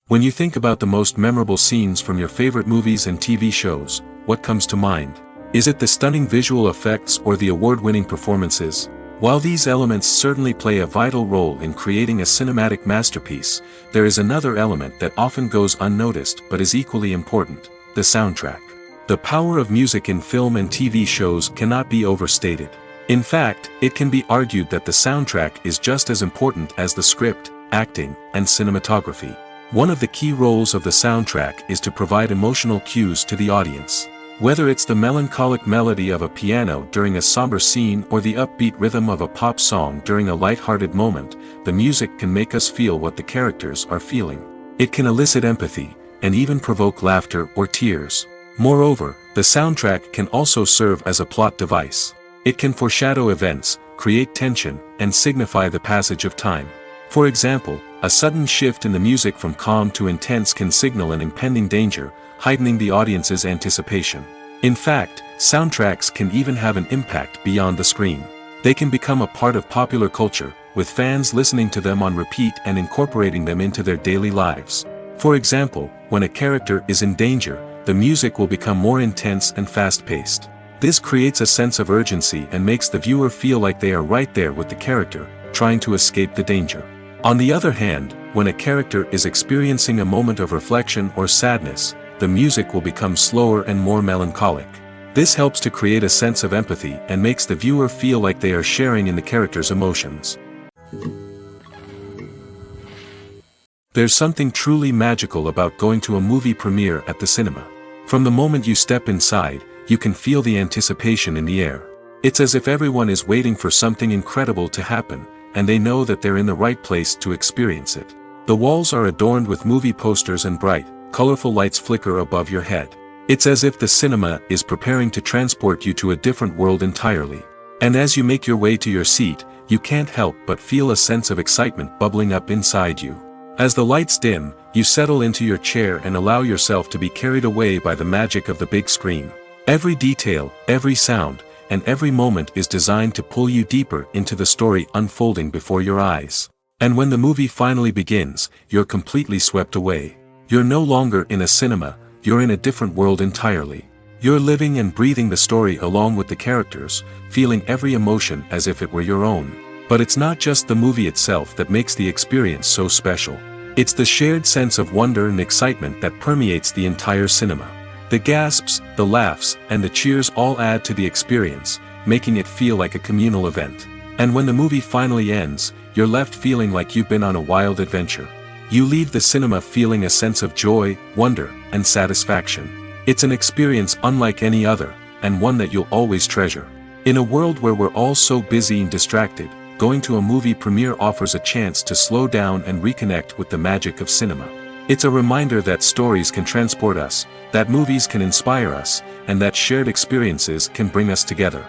When you think about the most memorable scenes from your favorite movies and TV shows, what comes to mind? Is it the stunning visual effects or the award-winning performances? While these elements certainly play a vital role in creating a cinematic masterpiece, there is another element that often goes unnoticed but is equally important: the soundtrack. The power of music in film and TV shows cannot be overstated. In fact, it can be argued that the soundtrack is just as important as the script, acting, and cinematography. One of the key roles of the soundtrack is to provide emotional cues to the audience. Whether it's the melancholic melody of a piano during a somber scene or the upbeat rhythm of a pop song during a light-hearted moment, the music can make us feel what the characters are feeling. It can elicit empathy, and even provoke laughter or tears. Moreover, the soundtrack can also serve as a plot device. It can foreshadow events, create tension, and signify the passage of time. For example, a sudden shift in the music from calm to intense can signal an impending danger, heightening the audience's anticipation. In fact, soundtracks can even have an impact beyond the screen. They can become a part of popular culture, with fans listening to them on repeat and incorporating them into their daily lives. For example, when a character is in danger, the music will become more intense and fast-paced. This creates a sense of urgency and makes the viewer feel like they are right there with the character, trying to escape the danger. On the other hand, when a character is experiencing a moment of reflection or sadness, the music will become slower and more melancholic. This helps to create a sense of empathy and makes the viewer feel like they are sharing in the character's emotions. There's something truly magical about going to a movie premiere at the cinema. From the moment you step inside, you can feel the anticipation in the air. It's as if everyone is waiting for something incredible to happen, and they know that they're in the right place to experience it. The walls are adorned with movie posters and bright, colorful lights flicker above your head. It's as if the cinema is preparing to transport you to a different world entirely. And as you make your way to your seat, you can't help but feel a sense of excitement bubbling up inside you. As the lights dim, you settle into your chair and allow yourself to be carried away by the magic of the big screen. Every detail, every sound, and every moment is designed to pull you deeper into the story unfolding before your eyes. And when the movie finally begins, you're completely swept away. You're no longer in a cinema, you're in a different world entirely. You're living and breathing the story along with the characters, feeling every emotion as if it were your own. But it's not just the movie itself that makes the experience so special. It's the shared sense of wonder and excitement that permeates the entire cinema. The gasps, the laughs, and the cheers all add to the experience, making it feel like a communal event. And when the movie finally ends, you're left feeling like you've been on a wild adventure. You leave the cinema feeling a sense of joy, wonder, and satisfaction. It's an experience unlike any other, and one that you'll always treasure. In a world where we're all so busy and distracted, going to a movie premiere offers a chance to slow down and reconnect with the magic of cinema. It's a reminder that stories can transport us, that movies can inspire us, and that shared experiences can bring us together.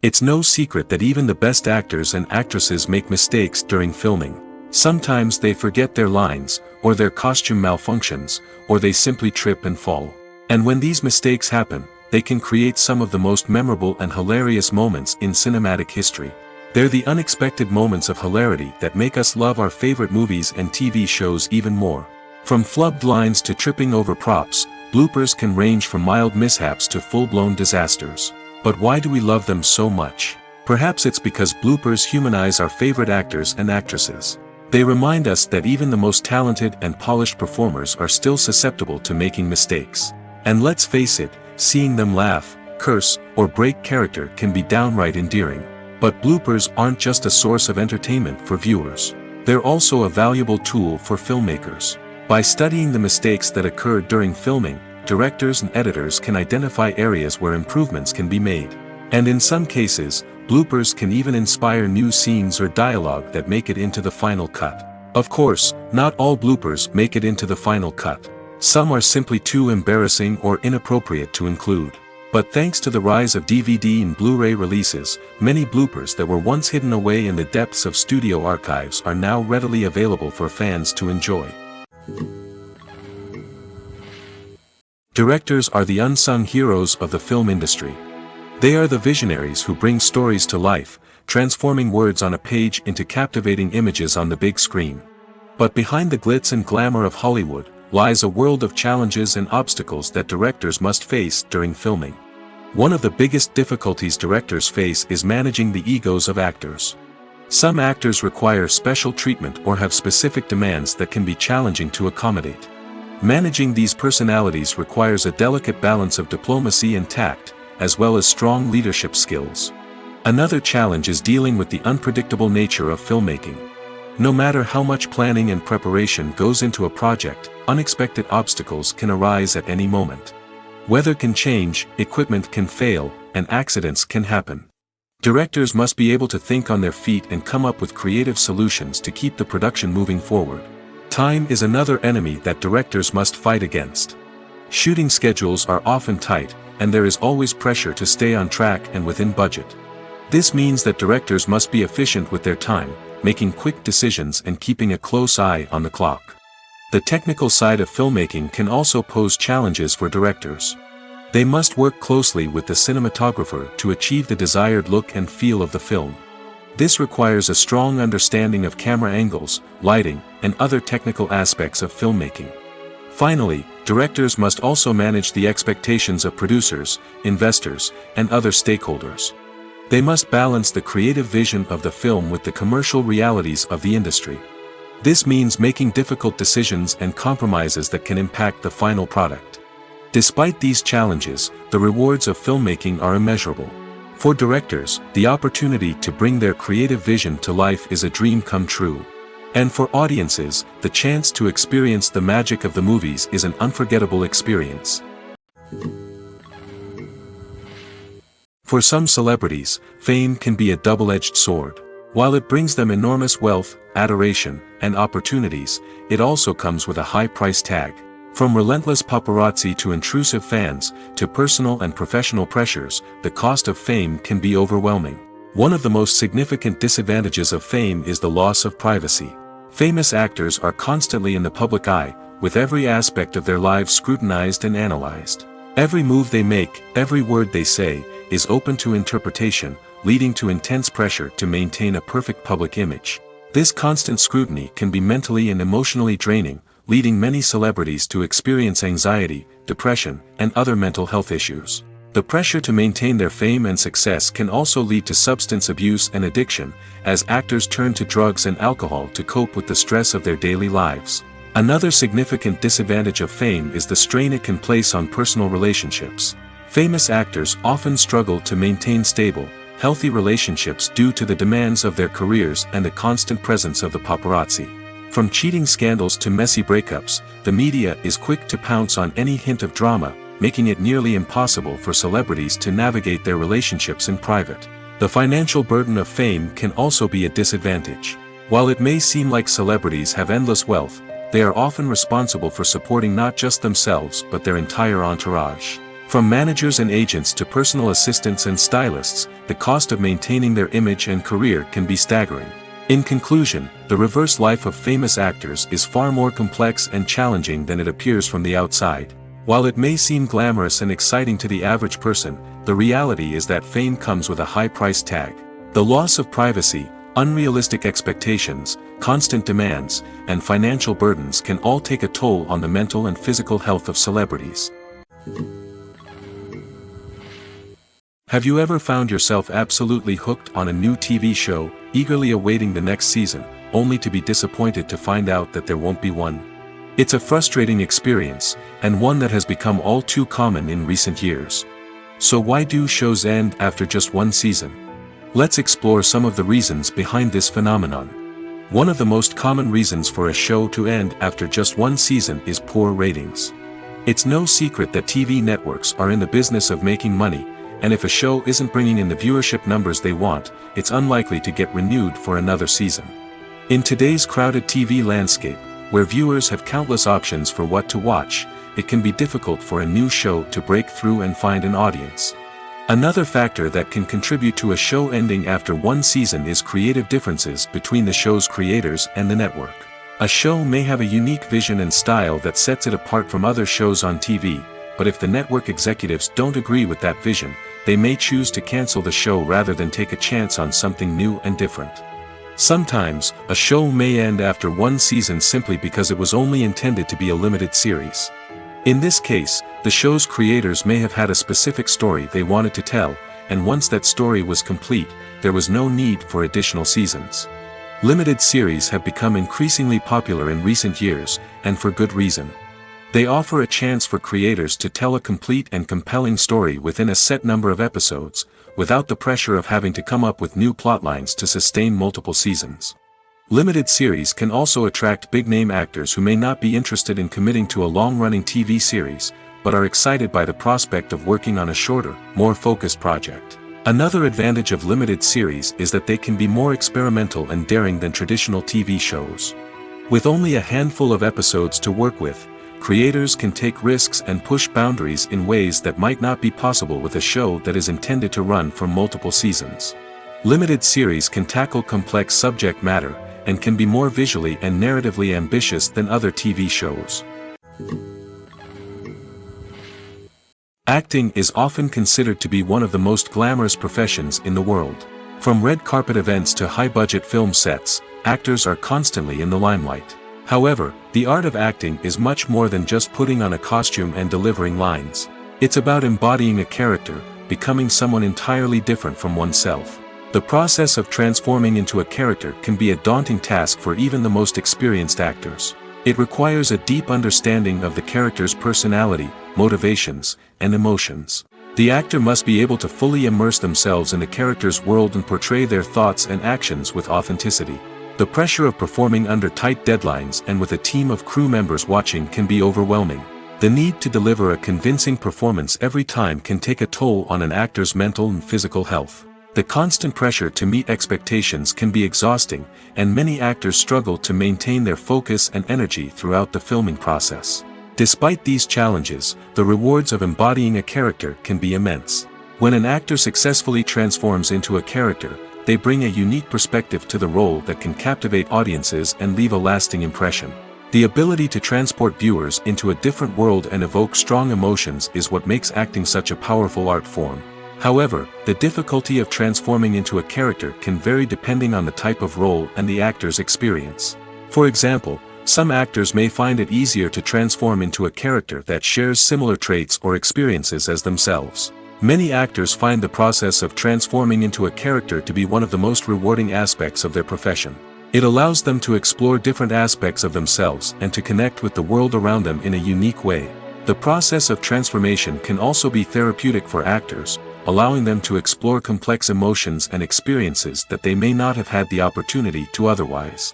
It's no secret that even the best actors and actresses make mistakes during filming. Sometimes they forget their lines, or their costume malfunctions, or they simply trip and fall. And when these mistakes happen, they can create some of the most memorable and hilarious moments in cinematic history. They're the unexpected moments of hilarity that make us love our favorite movies and TV shows even more. From flubbed lines to tripping over props, bloopers can range from mild mishaps to full-blown disasters. But why do we love them so much? Perhaps it's because bloopers humanize our favorite actors and actresses. They remind us that even the most talented and polished performers are still susceptible to making mistakes. And let's face it, seeing them laugh, curse, or break character can be downright endearing. But bloopers aren't just a source of entertainment for viewers. They're also a valuable tool for filmmakers. By studying the mistakes that occur during filming, directors and editors can identify areas where improvements can be made. And in some cases, bloopers can even inspire new scenes or dialogue that make it into the final cut. Of course, not all bloopers make it into the final cut. Some are simply too embarrassing or inappropriate to include. But thanks to the rise of DVD and Blu-ray releases, many bloopers that were once hidden away in the depths of studio archives are now readily available for fans to enjoy. Directors are the unsung heroes of the film industry. They are the visionaries who bring stories to life, transforming words on a page into captivating images on the big screen. But behind the glitz and glamour of Hollywood lies a world of challenges and obstacles that directors must face during filming. One of the biggest difficulties directors face is managing the egos of actors. Some actors require special treatment or have specific demands that can be challenging to accommodate. Managing these personalities requires a delicate balance of diplomacy and tact, as well as strong leadership skills. Another challenge is dealing with the unpredictable nature of filmmaking. No matter how much planning and preparation goes into a project, unexpected obstacles can arise at any moment. Weather can change, equipment can fail, and accidents can happen. Directors must be able to think on their feet and come up with creative solutions to keep the production moving forward. Time is another enemy that directors must fight against. Shooting schedules are often tight, and there is always pressure to stay on track and within budget. This means that directors must be efficient with their time, making quick decisions and keeping a close eye on the clock. The technical side of filmmaking can also pose challenges for directors. They must work closely with the cinematographer to achieve the desired look and feel of the film. This requires a strong understanding of camera angles, lighting, and other technical aspects of filmmaking. Finally, directors must also manage the expectations of producers, investors, and other stakeholders. They must balance the creative vision of the film with the commercial realities of the industry. This means making difficult decisions and compromises that can impact the final product. Despite these challenges, the rewards of filmmaking are immeasurable. For directors, the opportunity to bring their creative vision to life is a dream come true. And for audiences, the chance to experience the magic of the movies is an unforgettable experience. For some celebrities, fame can be a double-edged sword. While it brings them enormous wealth, adoration, and opportunities, it also comes with a high price tag. From relentless paparazzi to intrusive fans, to personal and professional pressures, the cost of fame can be overwhelming. One of the most significant disadvantages of fame is the loss of privacy. Famous actors are constantly in the public eye, with every aspect of their lives scrutinized and analyzed. Every move they make, every word they say, is open to interpretation, leading to intense pressure to maintain a perfect public image. This constant scrutiny can be mentally and emotionally draining, leading many celebrities to experience anxiety, depression, and other mental health issues. The pressure to maintain their fame and success can also lead to substance abuse and addiction, as actors turn to drugs and alcohol to cope with the stress of their daily lives. Another significant disadvantage of fame is the strain it can place on personal relationships. Famous actors often struggle to maintain stable, healthy relationships due to the demands of their careers and the constant presence of the paparazzi. From cheating scandals to messy breakups, the media is quick to pounce on any hint of drama, making it nearly impossible for celebrities to navigate their relationships in private. The financial burden of fame can also be a disadvantage. While it may seem like celebrities have endless wealth, they are often responsible for supporting not just themselves but their entire entourage. From managers and agents to personal assistants and stylists, the cost of maintaining their image and career can be staggering. In conclusion, the reverse life of famous actors is far more complex and challenging than it appears from the outside. While it may seem glamorous and exciting to the average person, the reality is that fame comes with a high price tag. The loss of privacy, unrealistic expectations, constant demands, and financial burdens can all take a toll on the mental and physical health of celebrities. Have you ever found yourself absolutely hooked on a new TV show, eagerly awaiting the next season, only to be disappointed to find out that there won't be one? It's a frustrating experience, and one that has become all too common in recent years. So why do shows end after just one season? Let's explore some of the reasons behind this phenomenon. One of the most common reasons for a show to end after just one season is poor ratings. It's no secret that TV networks are in the business of making money, and if a show isn't bringing in the viewership numbers they want, it's unlikely to get renewed for another season. In today's crowded TV landscape, where viewers have countless options for what to watch, it can be difficult for a new show to break through and find an audience. Another factor that can contribute to a show ending after one season is creative differences between the show's creators and the network. A show may have a unique vision and style that sets it apart from other shows on TV, but if the network executives don't agree with that vision, they may choose to cancel the show rather than take a chance on something new and different. Sometimes, a show may end after one season simply because it was only intended to be a limited series. In this case, the show's creators may have had a specific story they wanted to tell, and once that story was complete, there was no need for additional seasons. Limited series have become increasingly popular in recent years, and for good reason. They offer a chance for creators to tell a complete and compelling story within a set number of episodes, without the pressure of having to come up with new plotlines to sustain multiple seasons. Limited series can also attract big-name actors who may not be interested in committing to a long-running TV series, but are excited by the prospect of working on a shorter, more focused project. Another advantage of limited series is that they can be more experimental and daring than traditional TV shows. With only a handful of episodes to work with, creators can take risks and push boundaries in ways that might not be possible with a show that is intended to run for multiple seasons. Limited series can tackle complex subject matter, and can be more visually and narratively ambitious than other TV shows. Acting is often considered to be one of the most glamorous professions in the world. From red carpet events to high-budget film sets, actors are constantly in the limelight. However, the art of acting is much more than just putting on a costume and delivering lines. It's about embodying a character, becoming someone entirely different from oneself. The process of transforming into a character can be a daunting task for even the most experienced actors. It requires a deep understanding of the character's personality, motivations, and emotions. The actor must be able to fully immerse themselves in the character's world and portray their thoughts and actions with authenticity. The pressure of performing under tight deadlines and with a team of crew members watching can be overwhelming. The need to deliver a convincing performance every time can take a toll on an actor's mental and physical health. The constant pressure to meet expectations can be exhausting, and many actors struggle to maintain their focus and energy throughout the filming process. Despite these challenges, the rewards of embodying a character can be immense. When an actor successfully transforms into a character, they bring a unique perspective to the role that can captivate audiences and leave a lasting impression. The ability to transport viewers into a different world and evoke strong emotions is what makes acting such a powerful art form. However, the difficulty of transforming into a character can vary depending on the type of role and the actor's experience. For example, some actors may find it easier to transform into a character that shares similar traits or experiences as themselves. Many actors find the process of transforming into a character to be one of the most rewarding aspects of their profession. It allows them to explore different aspects of themselves and to connect with the world around them in a unique way. The process of transformation can also be therapeutic for actors, allowing them to explore complex emotions and experiences that they may not have had the opportunity to otherwise.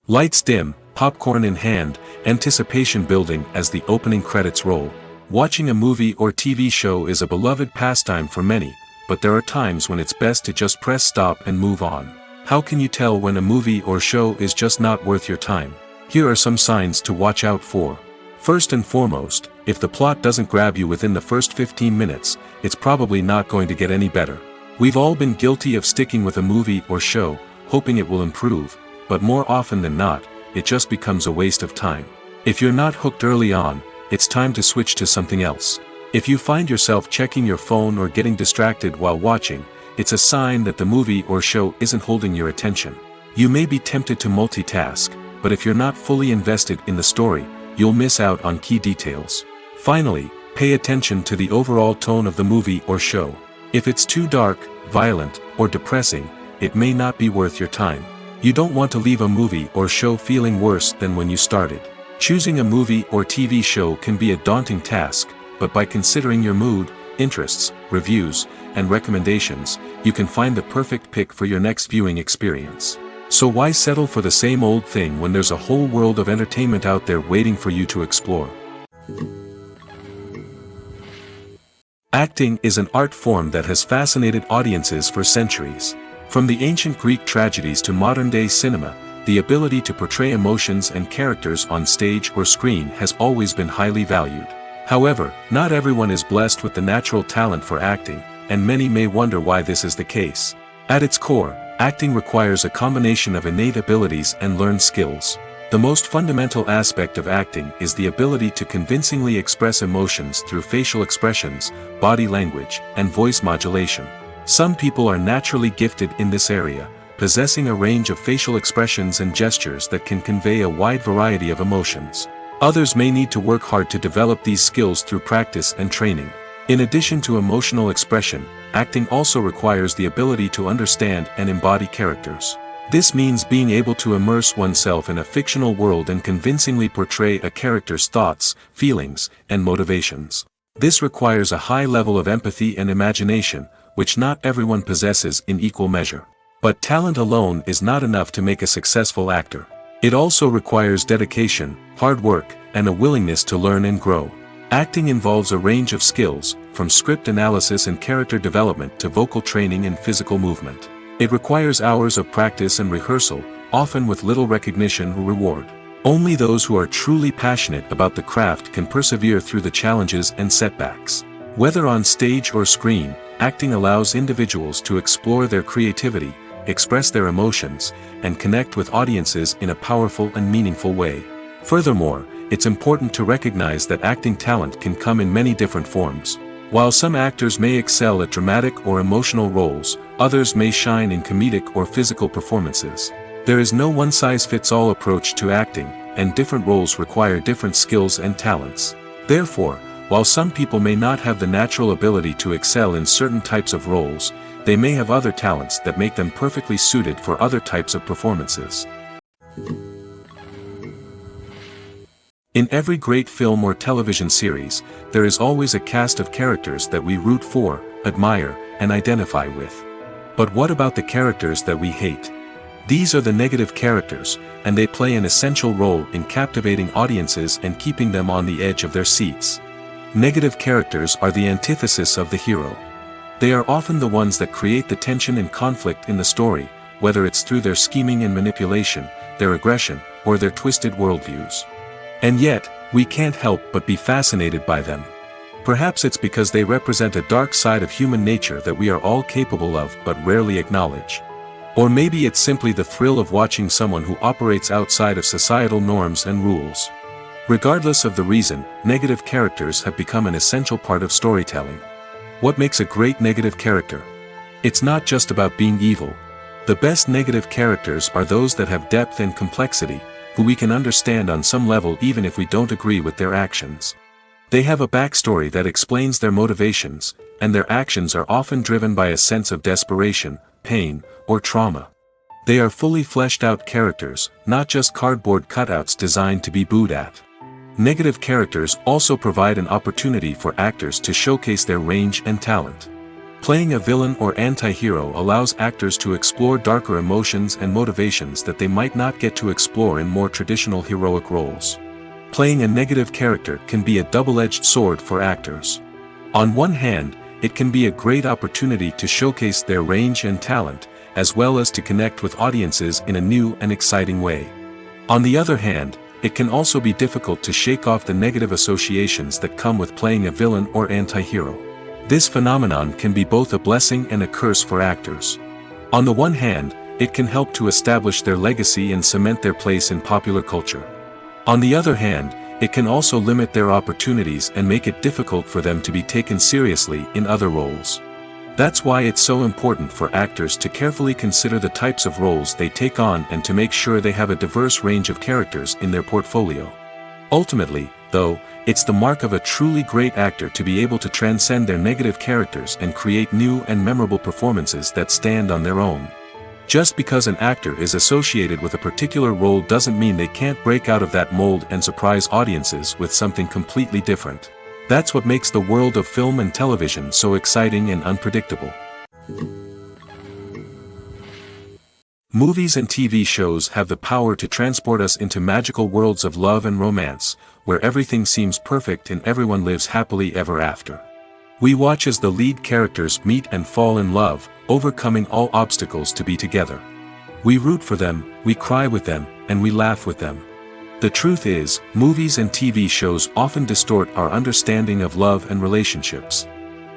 Lights dim, popcorn in hand, anticipation building as the opening credits roll. Watching a movie or TV show is a beloved pastime for many, but there are times when it's best to just press stop and move on. How can you tell when a movie or show is just not worth your time? Here are some signs to watch out for. First and foremost, if the plot doesn't grab you within the first 15 minutes, it's probably not going to get any better. We've all been guilty of sticking with a movie or show, hoping it will improve, but more often than not, it just becomes a waste of time. If you're not hooked early on, it's time to switch to something else. If you find yourself checking your phone or getting distracted while watching, it's a sign that the movie or show isn't holding your attention. You may be tempted to multitask, but if you're not fully invested in the story, you'll miss out on key details. Finally, pay attention to the overall tone of the movie or show. If it's too dark, violent, or depressing, it may not be worth your time. You don't want to leave a movie or show feeling worse than when you started. Choosing a movie or TV show can be a daunting task, but by considering your mood, interests, reviews, and recommendations, you can find the perfect pick for your next viewing experience. So why settle for the same old thing when there's a whole world of entertainment out there waiting for you to explore? Acting is an art form that has fascinated audiences for centuries. From the ancient Greek tragedies to modern-day cinema, the ability to portray emotions and characters on stage or screen has always been highly valued. However, not everyone is blessed with the natural talent for acting, and many may wonder why this is the case. At its core, acting requires a combination of innate abilities and learned skills. The most fundamental aspect of acting is the ability to convincingly express emotions through facial expressions, body language, and voice modulation. Some people are naturally gifted in this area, possessing a range of facial expressions and gestures that can convey a wide variety of emotions. Others may need to work hard to develop these skills through practice and training. In addition to emotional expression, acting also requires the ability to understand and embody characters. This means being able to immerse oneself in a fictional world and convincingly portray a character's thoughts, feelings, and motivations. This requires a high level of empathy and imagination, which not everyone possesses in equal measure. But talent alone is not enough to make a successful actor. It also requires dedication, hard work, and a willingness to learn and grow. Acting involves a range of skills, from script analysis and character development to vocal training and physical movement. It requires hours of practice and rehearsal, often with little recognition or reward. Only those who are truly passionate about the craft can persevere through the challenges and setbacks. Whether on stage or screen, acting allows individuals to explore their creativity, express their emotions, and connect with audiences in a powerful and meaningful way. Furthermore, it's important to recognize that acting talent can come in many different forms. While some actors may excel at dramatic or emotional roles, others may shine in comedic or physical performances. There is no one-size-fits-all approach to acting, and different roles require different skills and talents. Therefore, while some people may not have the natural ability to excel in certain types of roles, they may have other talents that make them perfectly suited for other types of performances. In every great film or television series, there is always a cast of characters that we root for, admire, and identify with. But what about the characters that we hate? These are the negative characters, and they play an essential role in captivating audiences and keeping them on the edge of their seats. Negative characters are the antithesis of the hero. They are often the ones that create the tension and conflict in the story, whether it's through their scheming and manipulation, their aggression, or their twisted worldviews. And yet, we can't help but be fascinated by them. Perhaps it's because they represent a dark side of human nature that we are all capable of but rarely acknowledge. Or maybe it's simply the thrill of watching someone who operates outside of societal norms and rules. Regardless of the reason, negative characters have become an essential part of storytelling. What makes a great negative character? It's not just about being evil. The best negative characters are those that have depth and complexity, who we can understand on some level even if we don't agree with their actions. They have a backstory that explains their motivations, and their actions are often driven by a sense of desperation, pain, or trauma. They are fully fleshed out characters, not just cardboard cutouts designed to be booed at. Negative characters also provide an opportunity for actors to showcase their range and talent. Playing a villain or anti-hero allows actors to explore darker emotions and motivations that they might not get to explore in more traditional heroic roles. Playing a negative character can be a double-edged sword for actors. On one hand, it can be a great opportunity to showcase their range and talent, as well as to connect with audiences in a new and exciting way. On the other hand, it can also be difficult to shake off the negative associations that come with playing a villain or anti-hero. This phenomenon can be both a blessing and a curse for actors. On the one hand, it can help to establish their legacy and cement their place in popular culture. On the other hand, it can also limit their opportunities and make it difficult for them to be taken seriously in other roles. That's why it's so important for actors to carefully consider the types of roles they take on and to make sure they have a diverse range of characters in their portfolio. Ultimately, though, it's the mark of a truly great actor to be able to transcend their negative characters and create new and memorable performances that stand on their own. Just because an actor is associated with a particular role doesn't mean they can't break out of that mold and surprise audiences with something completely different. That's what makes the world of film and television so exciting and unpredictable. Movies and TV shows have the power to transport us into magical worlds of love and romance, where everything seems perfect and everyone lives happily ever after. We watch as the lead characters meet and fall in love, overcoming all obstacles to be together. We root for them, we cry with them, and we laugh with them. The truth is, movies and TV shows often distort our understanding of love and relationships.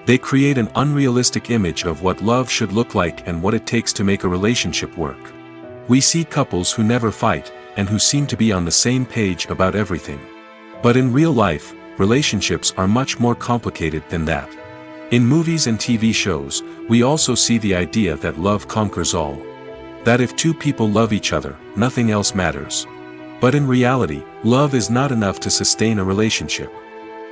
They create an unrealistic image of what love should look like and what it takes to make a relationship work. We see couples who never fight, and who seem to be on the same page about everything. But in real life, relationships are much more complicated than that. In movies and TV shows, we also see the idea that love conquers all. That if two people love each other, nothing else matters. But in reality, love is not enough to sustain a relationship.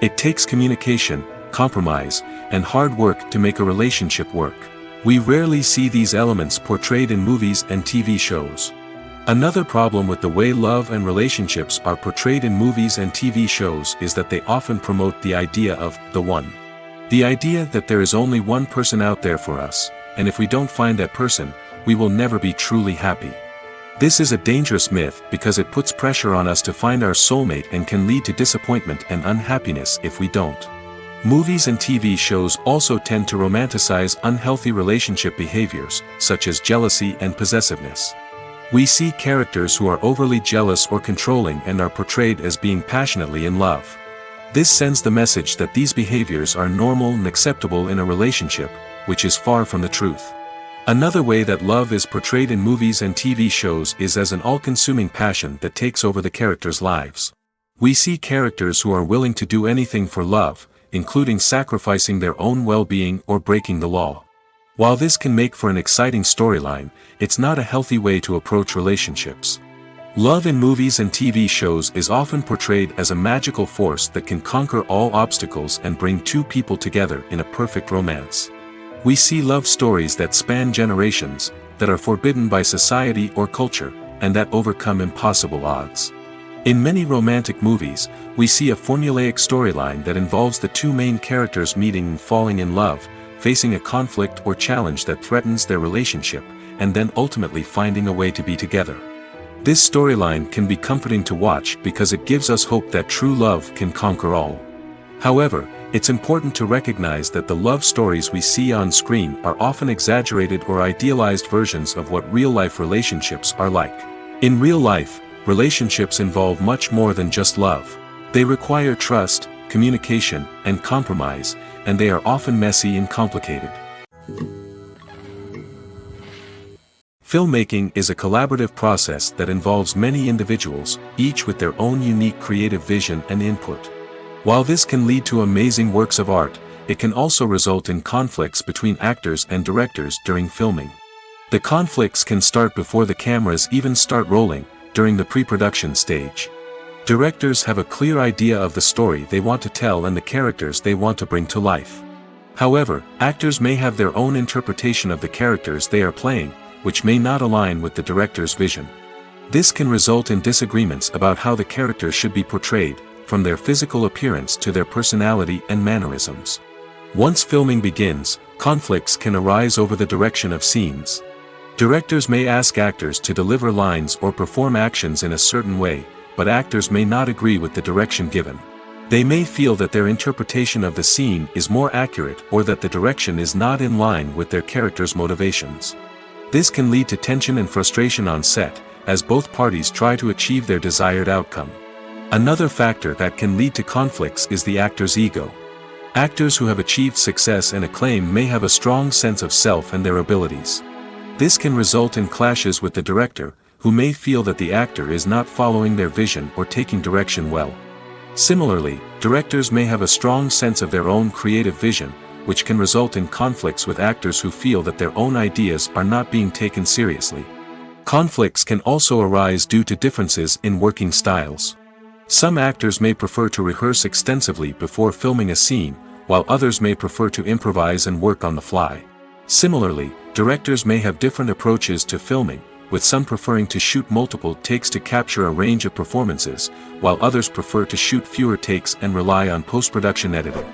It takes communication, compromise, and hard work to make a relationship work. We rarely see these elements portrayed in movies and TV shows. Another problem with the way love and relationships are portrayed in movies and TV shows is that they often promote the idea of the one. The idea that there is only one person out there for us, and if we don't find that person, we will never be truly happy. This is a dangerous myth because it puts pressure on us to find our soulmate and can lead to disappointment and unhappiness if we don't. Movies and TV shows also tend to romanticize unhealthy relationship behaviors, such as jealousy and possessiveness. We see characters who are overly jealous or controlling and are portrayed as being passionately in love. This sends the message that these behaviors are normal and acceptable in a relationship, which is far from the truth. Another way that love is portrayed in movies and TV shows is as an all-consuming passion that takes over the characters' lives. We see characters who are willing to do anything for love, including sacrificing their own well-being or breaking the law. While this can make for an exciting storyline, it's not a healthy way to approach relationships. Love in movies and TV shows is often portrayed as a magical force that can conquer all obstacles and bring two people together in a perfect romance. We see love stories that span generations, that are forbidden by society or culture, and that overcome impossible odds. In many romantic movies, we see a formulaic storyline that involves the two main characters meeting and falling in love, facing a conflict or challenge that threatens their relationship, and then ultimately finding a way to be together. This storyline can be comforting to watch because it gives us hope that true love can conquer all. However, it's important to recognize that the love stories we see on screen are often exaggerated or idealized versions of what real-life relationships are like. In real life, relationships involve much more than just love. They require trust, communication, and compromise, and they are often messy and complicated. Filmmaking is a collaborative process that involves many individuals, each with their own unique creative vision and input. While this can lead to amazing works of art, it can also result in conflicts between actors and directors during filming. The conflicts can start before the cameras even start rolling, during the pre-production stage. Directors have a clear idea of the story they want to tell and the characters they want to bring to life. However, actors may have their own interpretation of the characters they are playing, which may not align with the director's vision. This can result in disagreements about how the characters should be portrayed, from their physical appearance to their personality and mannerisms. Once filming begins, conflicts can arise over the direction of scenes. Directors may ask actors to deliver lines or perform actions in a certain way, but actors may not agree with the direction given. They may feel that their interpretation of the scene is more accurate or that the direction is not in line with their character's motivations. This can lead to tension and frustration on set, as both parties try to achieve their desired outcome. Another factor that can lead to conflicts is the actor's ego. Actors who have achieved success and acclaim may have a strong sense of self and their abilities. This can result in clashes with the director, who may feel that the actor is not following their vision or taking direction well. Similarly, directors may have a strong sense of their own creative vision, which can result in conflicts with actors who feel that their own ideas are not being taken seriously. Conflicts can also arise due to differences in working styles. Some actors may prefer to rehearse extensively before filming a scene, while others may prefer to improvise and work on the fly. Similarly, directors may have different approaches to filming, with some preferring to shoot multiple takes to capture a range of performances, while others prefer to shoot fewer takes and rely on post-production editing.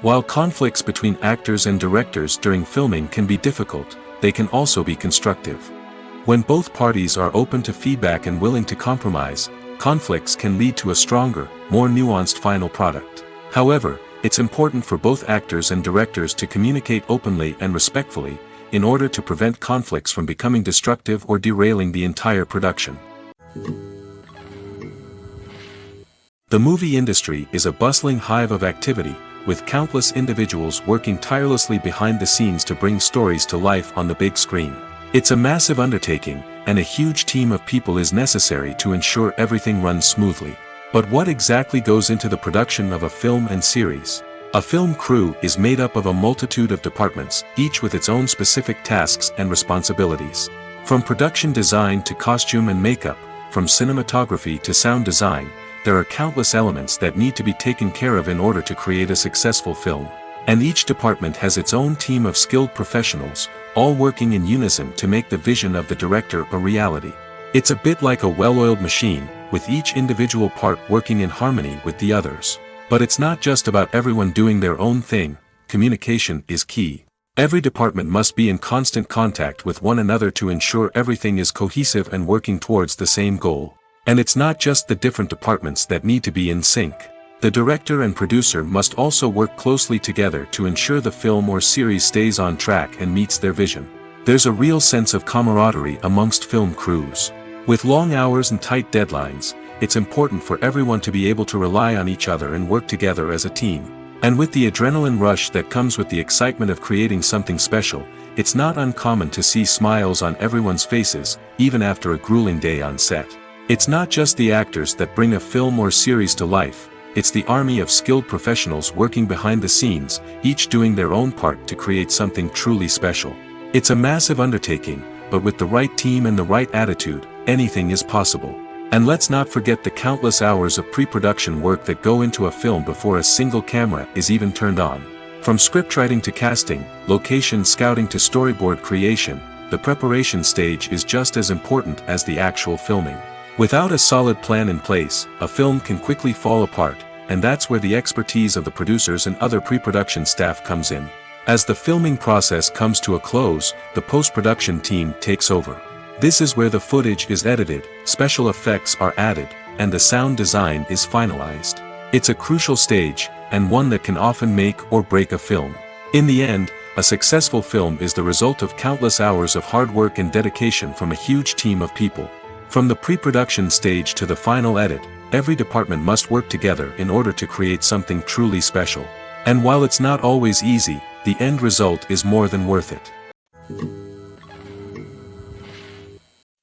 While conflicts between actors and directors during filming can be difficult, they can also be constructive. When both parties are open to feedback and willing to compromise, conflicts can lead to a stronger, more nuanced final product. However, it's important for both actors and directors to communicate openly and respectfully, in order to prevent conflicts from becoming destructive or derailing the entire production. The movie industry is a bustling hive of activity, with countless individuals working tirelessly behind the scenes to bring stories to life on the big screen. It's a massive undertaking, and a huge team of people is necessary to ensure everything runs smoothly. But what exactly goes into the production of a film and series? A film crew is made up of a multitude of departments, each with its own specific tasks and responsibilities. From production design to costume and makeup, from cinematography to sound design, there are countless elements that need to be taken care of in order to create a successful film. And each department has its own team of skilled professionals, all working in unison to make the vision of the director a reality. It's a bit like a well-oiled machine, with each individual part working in harmony with the others. But it's not just about everyone doing their own thing. Communication is key. Every department must be in constant contact with one another to ensure everything is cohesive and working towards the same goal. And it's not just the different departments that need to be in sync. The director and producer must also work closely together to ensure the film or series stays on track and meets their vision. There's a real sense of camaraderie amongst film crews. With long hours and tight deadlines, it's important for everyone to be able to rely on each other and work together as a team. And with the adrenaline rush that comes with the excitement of creating something special, it's not uncommon to see smiles on everyone's faces, even after a grueling day on set. It's not just the actors that bring a film or series to life, it's the army of skilled professionals working behind the scenes, each doing their own part to create something truly special. It's a massive undertaking, but with the right team and the right attitude, anything is possible. And let's not forget the countless hours of pre-production work that go into a film before a single camera is even turned on. From scriptwriting to casting, location scouting to storyboard creation, the preparation stage is just as important as the actual filming. Without a solid plan in place, a film can quickly fall apart, and that's where the expertise of the producers and other pre-production staff comes in. As the filming process comes to a close, the post-production team takes over. This is where the footage is edited, special effects are added, and the sound design is finalized. It's a crucial stage, and one that can often make or break a film. In the end, a successful film is the result of countless hours of hard work and dedication from a huge team of people. From the pre-production stage to the final edit, every department must work together in order to create something truly special. And while it's not always easy, the end result is more than worth it.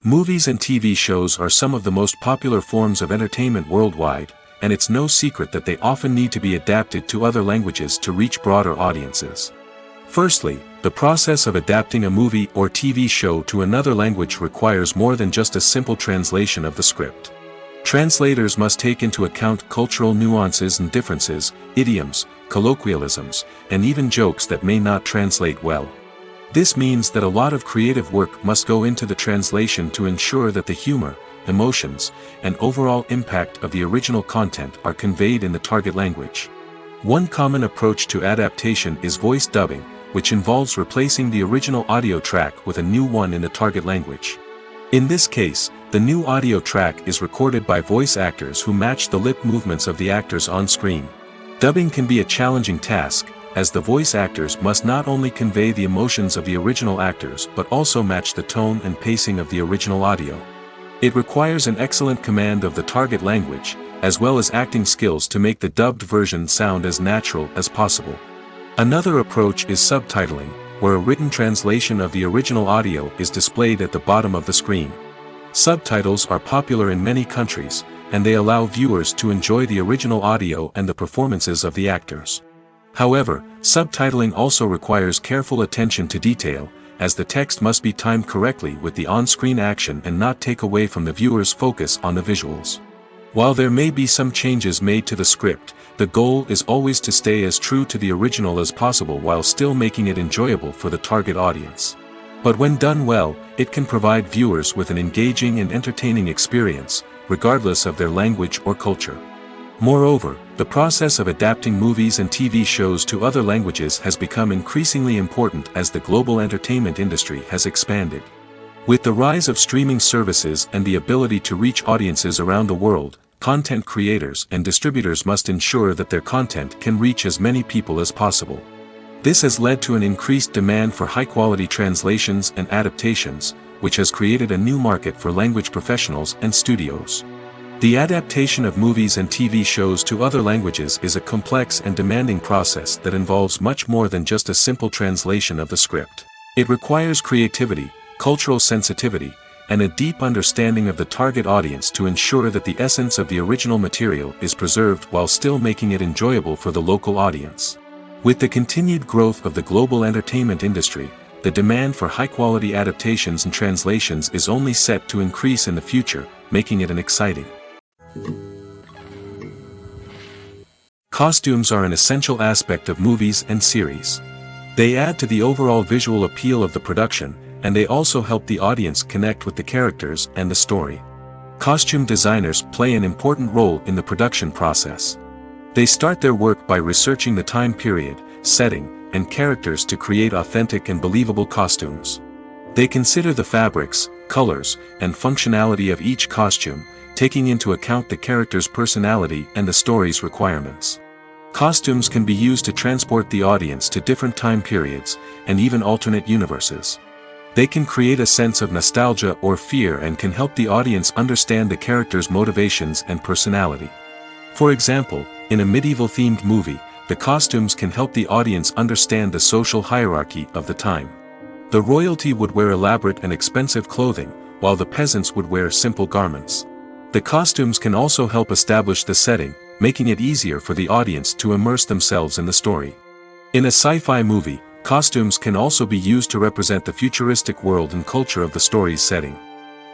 Movies and TV shows are some of the most popular forms of entertainment worldwide, and it's no secret that they often need to be adapted to other languages to reach broader audiences. Firstly, the process of adapting a movie or TV show to another language requires more than just a simple translation of the script. Translators must take into account cultural nuances and differences, idioms, colloquialisms, and even jokes that may not translate well. This means that a lot of creative work must go into the translation to ensure that the humor, emotions, and overall impact of the original content are conveyed in the target language. One common approach to adaptation is voice dubbing, which involves replacing the original audio track with a new one in the target language. In this case, the new audio track is recorded by voice actors who match the lip movements of the actors on screen. Dubbing can be a challenging task, as the voice actors must not only convey the emotions of the original actors but also match the tone and pacing of the original audio. It requires an excellent command of the target language, as well as acting skills to make the dubbed version sound as natural as possible. Another approach is subtitling, where a written translation of the original audio is displayed at the bottom of the screen. Subtitles are popular in many countries, and they allow viewers to enjoy the original audio and the performances of the actors. However, subtitling also requires careful attention to detail, as the text must be timed correctly with the on-screen action and not take away from the viewer's focus on the visuals. While there may be some changes made to the script, the goal is always to stay as true to the original as possible while still making it enjoyable for the target audience. But when done well, it can provide viewers with an engaging and entertaining experience, regardless of their language or culture. Moreover, the process of adapting movies and TV shows to other languages has become increasingly important as the global entertainment industry has expanded. With the rise of streaming services and the ability to reach audiences around the world, content creators and distributors must ensure that their content can reach as many people as possible. This has led to an increased demand for high-quality translations and adaptations, which has created a new market for language professionals and studios. The adaptation of movies and TV shows to other languages is a complex and demanding process that involves much more than just a simple translation of the script. It requires creativity, cultural sensitivity, and a deep understanding of the target audience to ensure that the essence of the original material is preserved while still making it enjoyable for the local audience. With the continued growth of the global entertainment industry, the demand for high-quality adaptations and translations is only set to increase in the future, making it an exciting. Costumes are an essential aspect of movies and series. They add to the overall visual appeal of the production, and they also help the audience connect with the characters and the story. Costume designers play an important role in the production process. They start their work by researching the time period, setting, and characters to create authentic and believable costumes. They consider the fabrics, colors, and functionality of each costume, taking into account the character's personality and the story's requirements. Costumes can be used to transport the audience to different time periods, and even alternate universes. They can create a sense of nostalgia or fear and can help the audience understand the character's motivations and personality. For example, in a medieval-themed movie, the costumes can help the audience understand the social hierarchy of the time. The royalty would wear elaborate and expensive clothing, while the peasants would wear simple garments. The costumes can also help establish the setting, making it easier for the audience to immerse themselves in the story. In a sci-fi movie, costumes can also be used to represent the futuristic world and culture of the story's setting.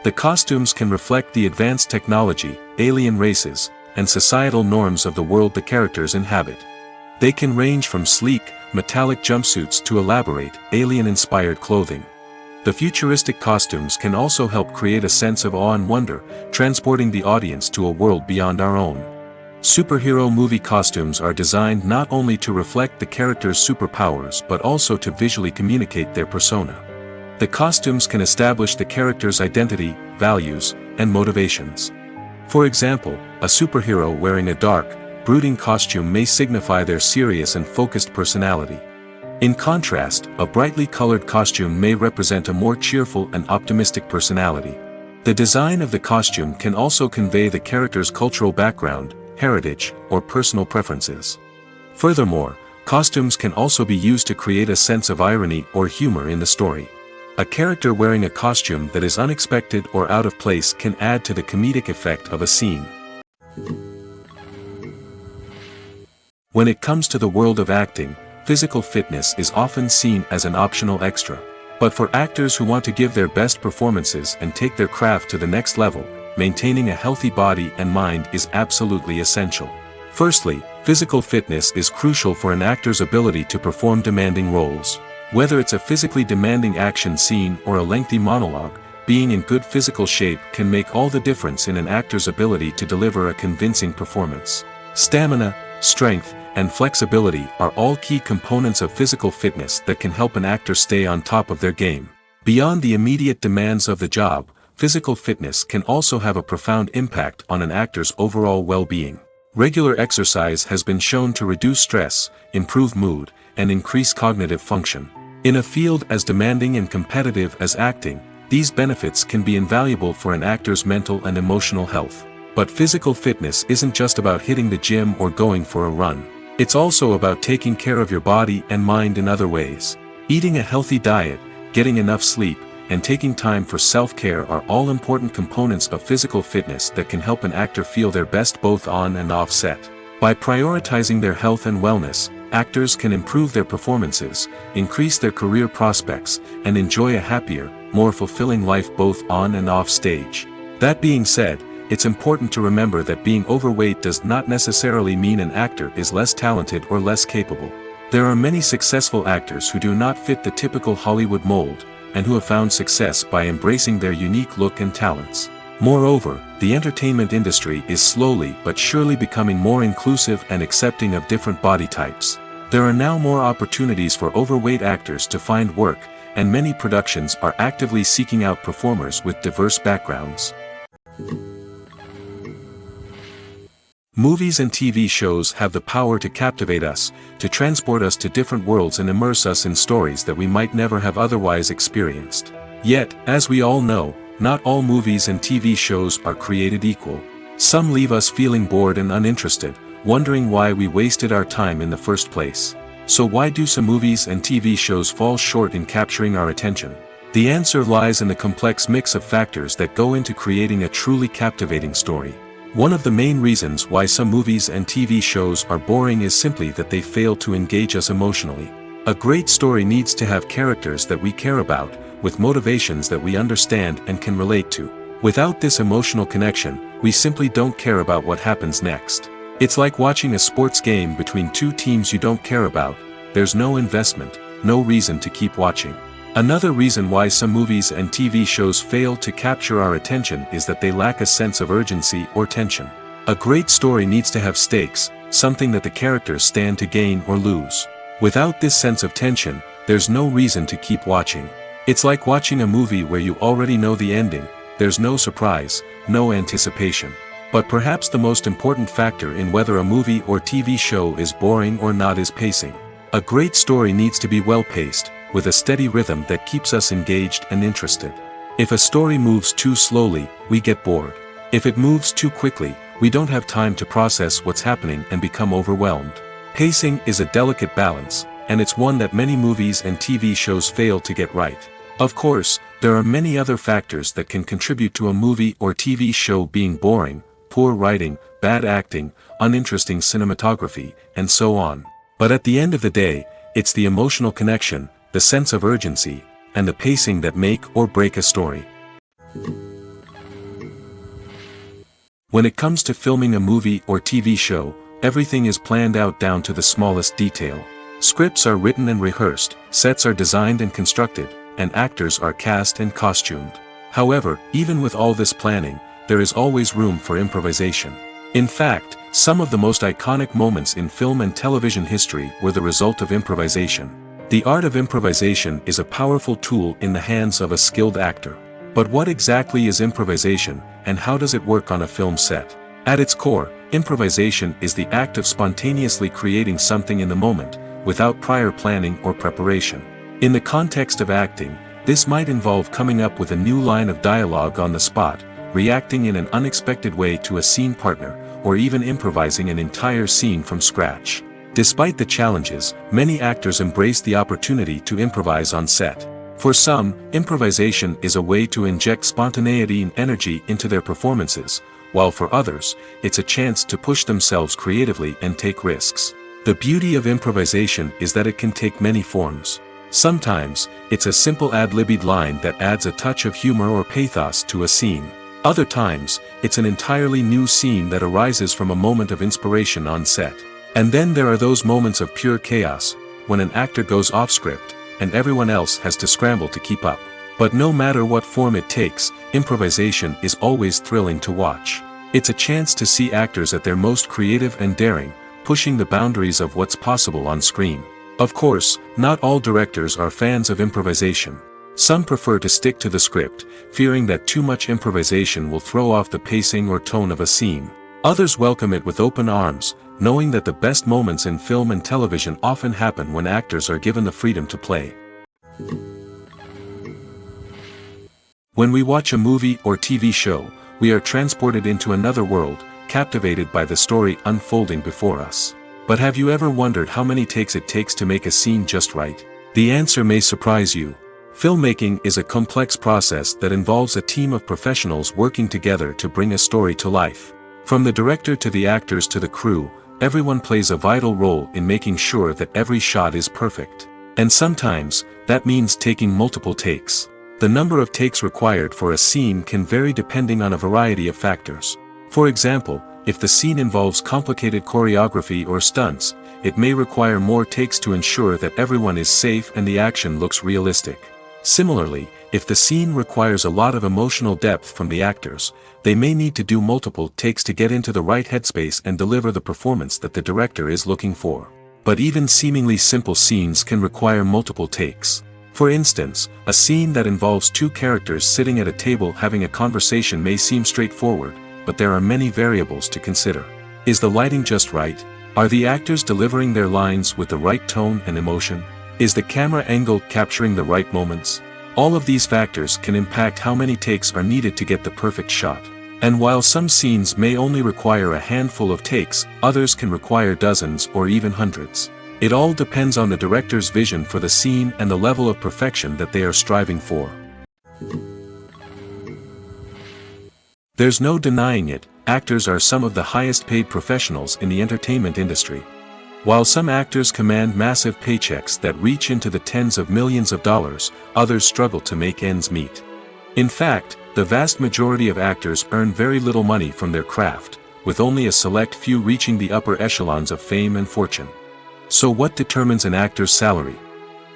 The costumes can reflect the advanced technology, alien races, and societal norms of the world the characters inhabit. They can range from sleek, metallic jumpsuits to elaborate, alien-inspired clothing. The futuristic costumes can also help create a sense of awe and wonder, transporting the audience to a world beyond our own. Superhero movie costumes are designed not only to reflect the character's superpowers but also to visually communicate their persona. The costumes can establish the character's identity, values, and motivations. For example, a superhero wearing a dark, brooding costume may signify their serious and focused personality. In contrast, a brightly colored costume may represent a more cheerful and optimistic personality. The design of the costume can also convey the character's cultural background, heritage, or personal preferences. Furthermore, costumes can also be used to create a sense of irony or humor in the story. A character wearing a costume that is unexpected or out of place can add to the comedic effect of a scene. When it comes to the world of acting, physical fitness is often seen as an optional extra. But for actors who want to give their best performances and take their craft to the next level, maintaining a healthy body and mind is absolutely essential. Firstly, physical fitness is crucial for an actor's ability to perform demanding roles. Whether it's a physically demanding action scene or a lengthy monologue, being in good physical shape can make all the difference in an actor's ability to deliver a convincing performance. Stamina, strength, and flexibility are all key components of physical fitness that can help an actor stay on top of their game. Beyond the immediate demands of the job, physical fitness can also have a profound impact on an actor's overall well-being. Regular exercise has been shown to reduce stress, improve mood, and increase cognitive function. In a field as demanding and competitive as acting, these benefits can be invaluable for an actor's mental and emotional health. But physical fitness isn't just about hitting the gym or going for a run. It's also about taking care of your body and mind in other ways. Eating a healthy diet, getting enough sleep, and taking time for self-care are all important components of physical fitness that can help an actor feel their best both on and off set. By prioritizing their health and wellness, actors can improve their performances, increase their career prospects, and enjoy a happier, more fulfilling life both on and off stage. That being said, it's important to remember that being overweight does not necessarily mean an actor is less talented or less capable. There are many successful actors who do not fit the typical Hollywood mold, and who have found success by embracing their unique look and talents. Moreover, the entertainment industry is slowly but surely becoming more inclusive and accepting of different body types. There are now more opportunities for overweight actors to find work, and many productions are actively seeking out performers with diverse backgrounds. Movies and TV shows have the power to captivate us, to transport us to different worlds and immerse us in stories that we might never have otherwise experienced. Yet, as we all know, not all movies and TV shows are created equal. Some leave us feeling bored and uninterested, wondering why we wasted our time in the first place. So why do some movies and TV shows fall short in capturing our attention? The answer lies in the complex mix of factors that go into creating a truly captivating story. One of the main reasons why some movies and TV shows are boring is simply that they fail to engage us emotionally. A great story needs to have characters that we care about, with motivations that we understand and can relate to. Without this emotional connection, we simply don't care about what happens next. It's like watching a sports game between two teams you don't care about. There's no investment, no reason to keep watching. Another reason why some movies and TV shows fail to capture our attention is that they lack a sense of urgency or tension. A great story needs to have stakes, something that the characters stand to gain or lose. Without this sense of tension, there's no reason to keep watching. It's like watching a movie where you already know the ending. There's no surprise, no anticipation. But perhaps the most important factor in whether a movie or TV show is boring or not is pacing. A great story needs to be well-paced, with a steady rhythm that keeps us engaged and interested. If a story moves too slowly, we get bored. If it moves too quickly, we don't have time to process what's happening and become overwhelmed. Pacing is a delicate balance, and it's one that many movies and TV shows fail to get right. Of course, there are many other factors that can contribute to a movie or TV show being boring: poor writing, bad acting, uninteresting cinematography, and so on. But at the end of the day, it's the emotional connection, the sense of urgency, and the pacing that make or break a story. When it comes to filming a movie or TV show, everything is planned out down to the smallest detail. Scripts are written and rehearsed, sets are designed and constructed, and actors are cast and costumed. However, even with all this planning, there is always room for improvisation. In fact, some of the most iconic moments in film and television history were the result of improvisation. The art of improvisation is a powerful tool in the hands of a skilled actor. But what exactly is improvisation, and how does it work on a film set? At its core, improvisation is the act of spontaneously creating something in the moment, without prior planning or preparation. In the context of acting, this might involve coming up with a new line of dialogue on the spot, reacting in an unexpected way to a scene partner, or even improvising an entire scene from scratch. Despite the challenges, many actors embrace the opportunity to improvise on set. For some, improvisation is a way to inject spontaneity and energy into their performances, while for others, it's a chance to push themselves creatively and take risks. The beauty of improvisation is that it can take many forms. Sometimes, it's a simple ad-libbed line that adds a touch of humor or pathos to a scene. Other times, it's an entirely new scene that arises from a moment of inspiration on set. And then there are those moments of pure chaos, when an actor goes off script, and everyone else has to scramble to keep up. But no matter what form it takes, improvisation is always thrilling to watch. It's a chance to see actors at their most creative and daring, pushing the boundaries of what's possible on screen. Of course, not all directors are fans of improvisation. Some prefer to stick to the script, fearing that too much improvisation will throw off the pacing or tone of a scene. Others welcome it with open arms, knowing that the best moments in film and television often happen when actors are given the freedom to play. When we watch a movie or TV show, we are transported into another world, captivated by the story unfolding before us. But have you ever wondered how many takes it takes to make a scene just right? The answer may surprise you. Filmmaking is a complex process that involves a team of professionals working together to bring a story to life. From the director to the actors to the crew, everyone plays a vital role in making sure that every shot is perfect. And sometimes, that means taking multiple takes. The number of takes required for a scene can vary depending on a variety of factors. For example, if the scene involves complicated choreography or stunts, it may require more takes to ensure that everyone is safe and the action looks realistic. Similarly, if the scene requires a lot of emotional depth from the actors, they may need to do multiple takes to get into the right headspace and deliver the performance that the director is looking for. But even seemingly simple scenes can require multiple takes. For instance, a scene that involves two characters sitting at a table having a conversation may seem straightforward, but there are many variables to consider. Is the lighting just right? Are the actors delivering their lines with the right tone and emotion? Is the camera angle capturing the right moments? All of these factors can impact how many takes are needed to get the perfect shot. And while some scenes may only require a handful of takes, others can require dozens or even hundreds. It all depends on the director's vision for the scene and the level of perfection that they are striving for. There's no denying it, actors are some of the highest paid professionals in the entertainment industry. While some actors command massive paychecks that reach into the tens of millions of dollars, others struggle to make ends meet. In fact, the vast majority of actors earn very little money from their craft, with only a select few reaching the upper echelons of fame and fortune. So what determines an actor's salary?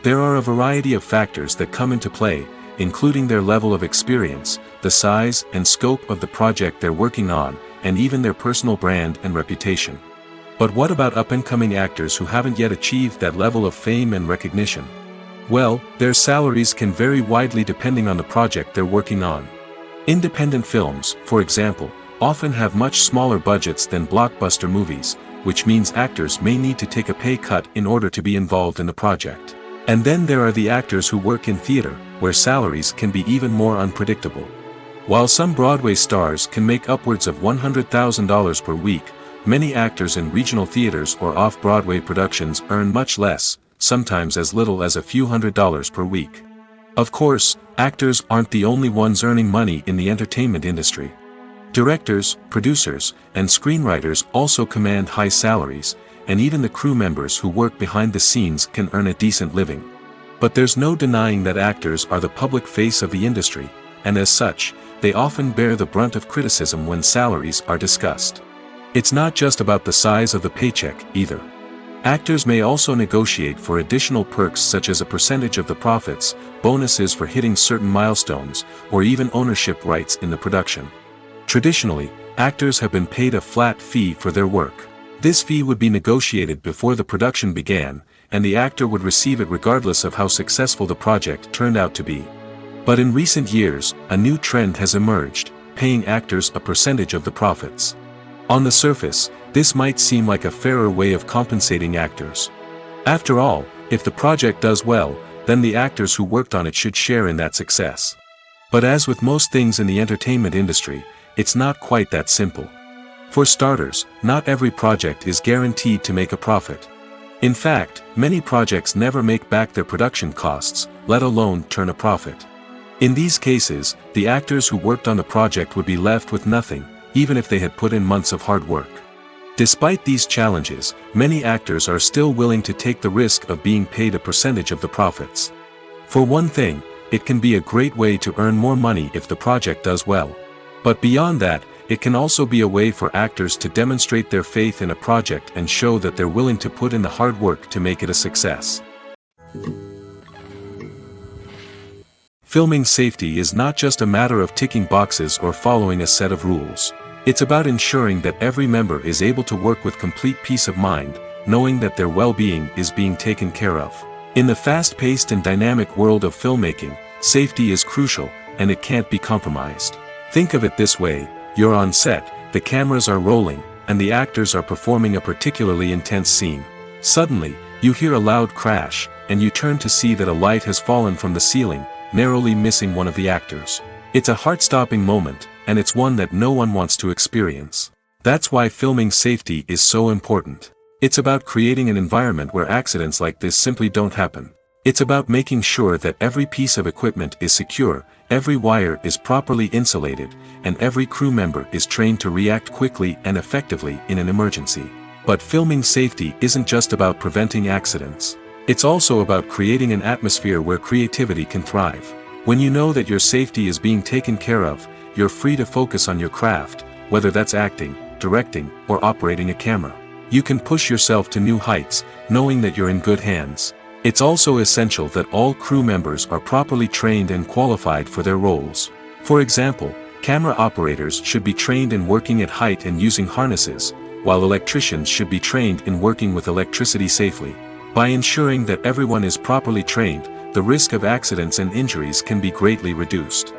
There are a variety of factors that come into play, including their level of experience, the size and scope of the project they're working on, and even their personal brand and reputation. But what about up-and-coming actors who haven't yet achieved that level of fame and recognition? Well, their salaries can vary widely depending on the project they're working on. Independent films, for example, often have much smaller budgets than blockbuster movies, which means actors may need to take a pay cut in order to be involved in the project. And then there are the actors who work in theater, where salaries can be even more unpredictable. While some Broadway stars can make upwards of $100,000 per week, many actors in regional theaters or off-Broadway productions earn much less, sometimes as little as a few $100s per week. Of course, actors aren't the only ones earning money in the entertainment industry. Directors, producers, and screenwriters also command high salaries, and even the crew members who work behind the scenes can earn a decent living. But there's no denying that actors are the public face of the industry, and as such, they often bear the brunt of criticism when salaries are discussed. It's not just about the size of the paycheck, either. Actors may also negotiate for additional perks such as a percentage of the profits, bonuses for hitting certain milestones, or even ownership rights in the production. Traditionally, actors have been paid a flat fee for their work. This fee would be negotiated before the production began, and the actor would receive it regardless of how successful the project turned out to be. But in recent years, a new trend has emerged, paying actors a percentage of the profits. On the surface, this might seem like a fairer way of compensating actors. After all, if the project does well, then the actors who worked on it should share in that success. But as with most things in the entertainment industry, it's not quite that simple. For starters, not every project is guaranteed to make a profit. In fact, many projects never make back their production costs, let alone turn a profit. In these cases, the actors who worked on the project would be left with nothing, even if they had put in months of hard work. Despite these challenges, many actors are still willing to take the risk of being paid a percentage of the profits. For one thing, it can be a great way to earn more money if the project does well. But beyond that, it can also be a way for actors to demonstrate their faith in a project and show that they're willing to put in the hard work to make it a success. Filming safety is not just a matter of ticking boxes or following a set of rules. It's about ensuring that every member is able to work with complete peace of mind, knowing that their well-being is being taken care of. In the fast-paced and dynamic world of filmmaking, safety is crucial, and it can't be compromised. Think of it this way, you're on set, the cameras are rolling, and the actors are performing a particularly intense scene. Suddenly, you hear a loud crash, and you turn to see that a light has fallen from the ceiling, narrowly missing one of the actors. It's a heart-stopping moment, and it's one that no one wants to experience. That's why filming safety is so important. It's about creating an environment where accidents like this simply don't happen. It's about making sure that every piece of equipment is secure, every wire is properly insulated, and every crew member is trained to react quickly and effectively in an emergency. But filming safety isn't just about preventing accidents. It's also about creating an atmosphere where creativity can thrive. When you know that your safety is being taken care of, you're free to focus on your craft, whether that's acting, directing, or operating a camera. You can push yourself to new heights, knowing that you're in good hands. It's also essential that all crew members are properly trained and qualified for their roles. For example, camera operators should be trained in working at height and using harnesses, while electricians should be trained in working with electricity safely. By ensuring that everyone is properly trained, the risk of accidents and injuries can be greatly reduced.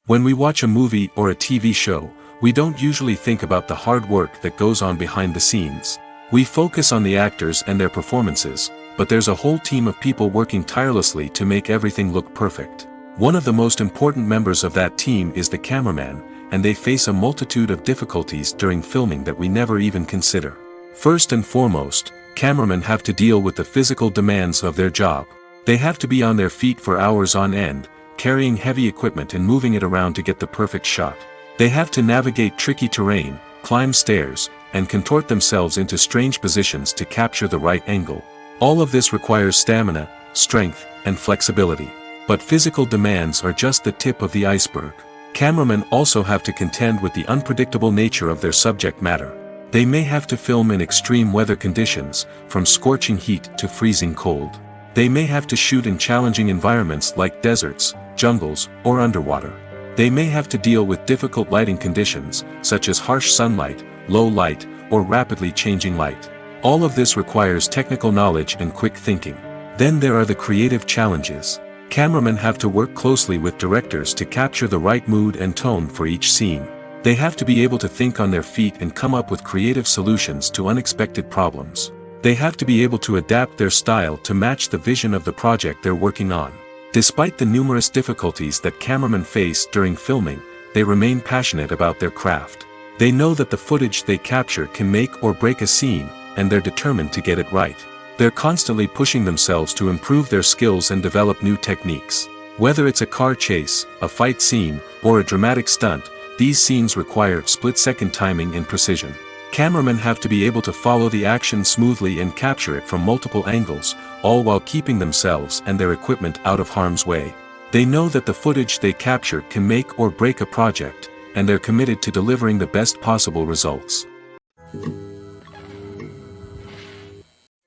When we watch a movie or a TV show, We don't usually think about the hard work that goes on behind the scenes. We focus on the actors and their performances, but there's a whole team of people working tirelessly to make everything look perfect. One of the most important members of that team is the cameraman, and they face a multitude of difficulties during filming that we never even consider. First and foremost, cameramen have to deal with the physical demands of their job. They have to be on their feet for hours on end, carrying heavy equipment and moving it around to get the perfect shot. They have to navigate tricky terrain, climb stairs, and contort themselves into strange positions to capture the right angle. All of this requires stamina, strength, and flexibility. But physical demands are just the tip of the iceberg. Cameramen also have to contend with the unpredictable nature of their subject matter. They may have to film in extreme weather conditions, from scorching heat to freezing cold. They may have to shoot in challenging environments like deserts, jungles, or underwater. They may have to deal with difficult lighting conditions, such as harsh sunlight, low light, or rapidly changing light. All of this requires technical knowledge and quick thinking. Then there are the creative challenges. Cameramen have to work closely with directors to capture the right mood and tone for each scene. They have to be able to think on their feet and come up with creative solutions to unexpected problems. They have to be able to adapt their style to match the vision of the project they're working on. Despite the numerous difficulties that cameramen face during filming, they remain passionate about their craft. They know that the footage they capture can make or break a scene, and they're determined to get it right. They're constantly pushing themselves to improve their skills and develop new techniques. Whether it's a car chase, a fight scene, or a dramatic stunt, these scenes require split-second timing and precision. Cameramen have to be able to follow the action smoothly and capture it from multiple angles, all while keeping themselves and their equipment out of harm's way. They know that the footage they capture can make or break a project, and they're committed to delivering the best possible results.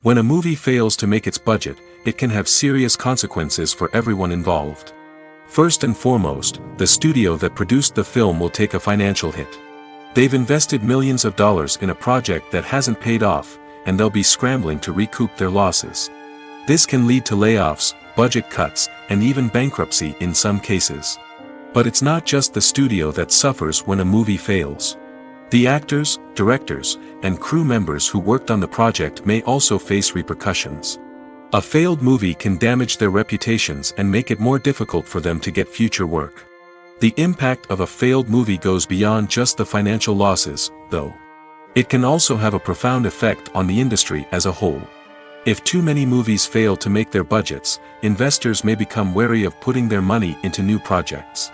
When a movie fails to make its budget, it can have serious consequences for everyone involved. First and foremost, the studio that produced the film will take a financial hit. They've invested millions of dollars in a project that hasn't paid off, and they'll be scrambling to recoup their losses. This can lead to layoffs, budget cuts, and even bankruptcy in some cases. But it's not just the studio that suffers when a movie fails. The actors, directors, and crew members who worked on the project may also face repercussions. A failed movie can damage their reputations and make it more difficult for them to get future work. The impact of a failed movie goes beyond just the financial losses, though. It can also have a profound effect on the industry as a whole. If too many movies fail to make their budgets, investors may become wary of putting their money into new projects.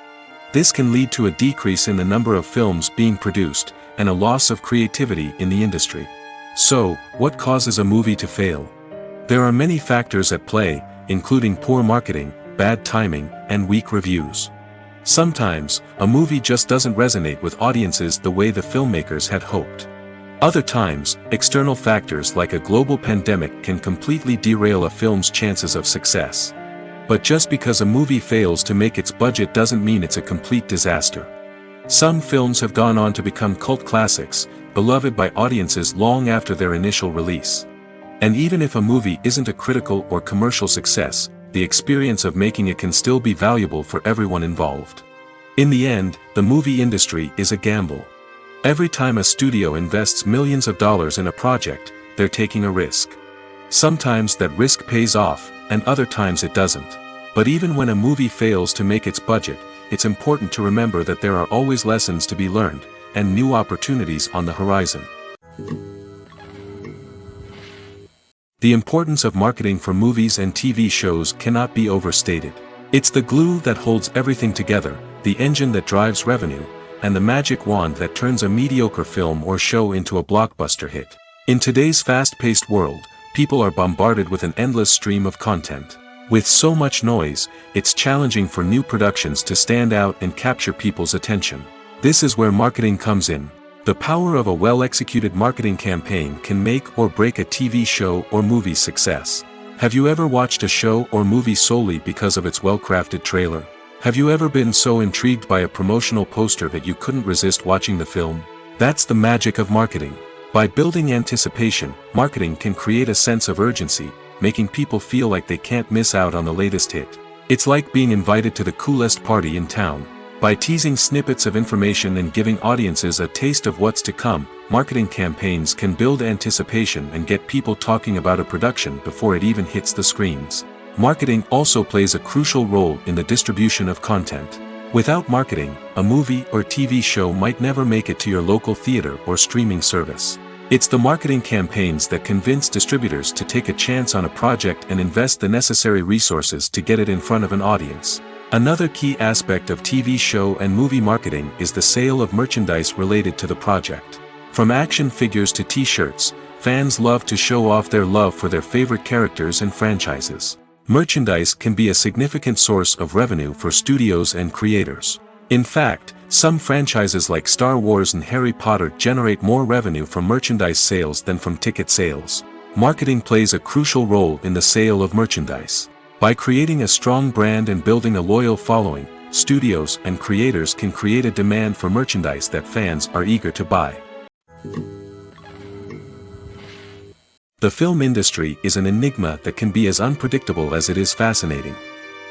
This can lead to a decrease in the number of films being produced, and a loss of creativity in the industry. So, what causes a movie to fail? There are many factors at play, including poor marketing, bad timing, and weak reviews. Sometimes, a movie just doesn't resonate with audiences the way the filmmakers had hoped. Other times, external factors like a global pandemic can completely derail a film's chances of success. But just because a movie fails to make its budget doesn't mean it's a complete disaster. Some films have gone on to become cult classics, beloved by audiences long after their initial release. And even if a movie isn't a critical or commercial success, the experience of making it can still be valuable for everyone involved. In the end, the movie industry is a gamble. Every time a studio invests millions of dollars in a project, they're taking a risk. Sometimes that risk pays off, and other times it doesn't. But even when a movie fails to make its budget, it's important to remember that there are always lessons to be learned, and new opportunities on the horizon. The importance of marketing for movies and TV shows cannot be overstated. It's the glue that holds everything together, the engine that drives revenue, and the magic wand that turns a mediocre film or show into a blockbuster hit. In today's fast-paced world, people are bombarded with an endless stream of content. With so much noise, it's challenging for new productions to stand out and capture people's attention. This is where marketing comes in. The power of a well-executed marketing campaign can make or break a TV show or movie's success. Have you ever watched a show or movie solely because of its well-crafted trailer? Have you ever been so intrigued by a promotional poster that you couldn't resist watching the film? That's the magic of marketing. By building anticipation, marketing can create a sense of urgency, making people feel like they can't miss out on the latest hit. It's like being invited to the coolest party in town. By teasing snippets of information and giving audiences a taste of what's to come, marketing campaigns can build anticipation and get people talking about a production before it even hits the screens. Marketing also plays a crucial role in the distribution of content. Without marketing, a movie or TV show might never make it to your local theater or streaming service. It's the marketing campaigns that convince distributors to take a chance on a project and invest the necessary resources to get it in front of an audience. Another key aspect of TV show and movie marketing is the sale of merchandise related to the project. From action figures to t-shirts, fans love to show off their love for their favorite characters and franchises. Merchandise can be a significant source of revenue for studios and creators. In fact, some franchises like Star Wars and Harry Potter generate more revenue from merchandise sales than from ticket sales. Marketing plays a crucial role in the sale of merchandise. By creating a strong brand and building a loyal following, studios and creators can create a demand for merchandise that fans are eager to buy. The film industry is an enigma that can be as unpredictable as it is fascinating.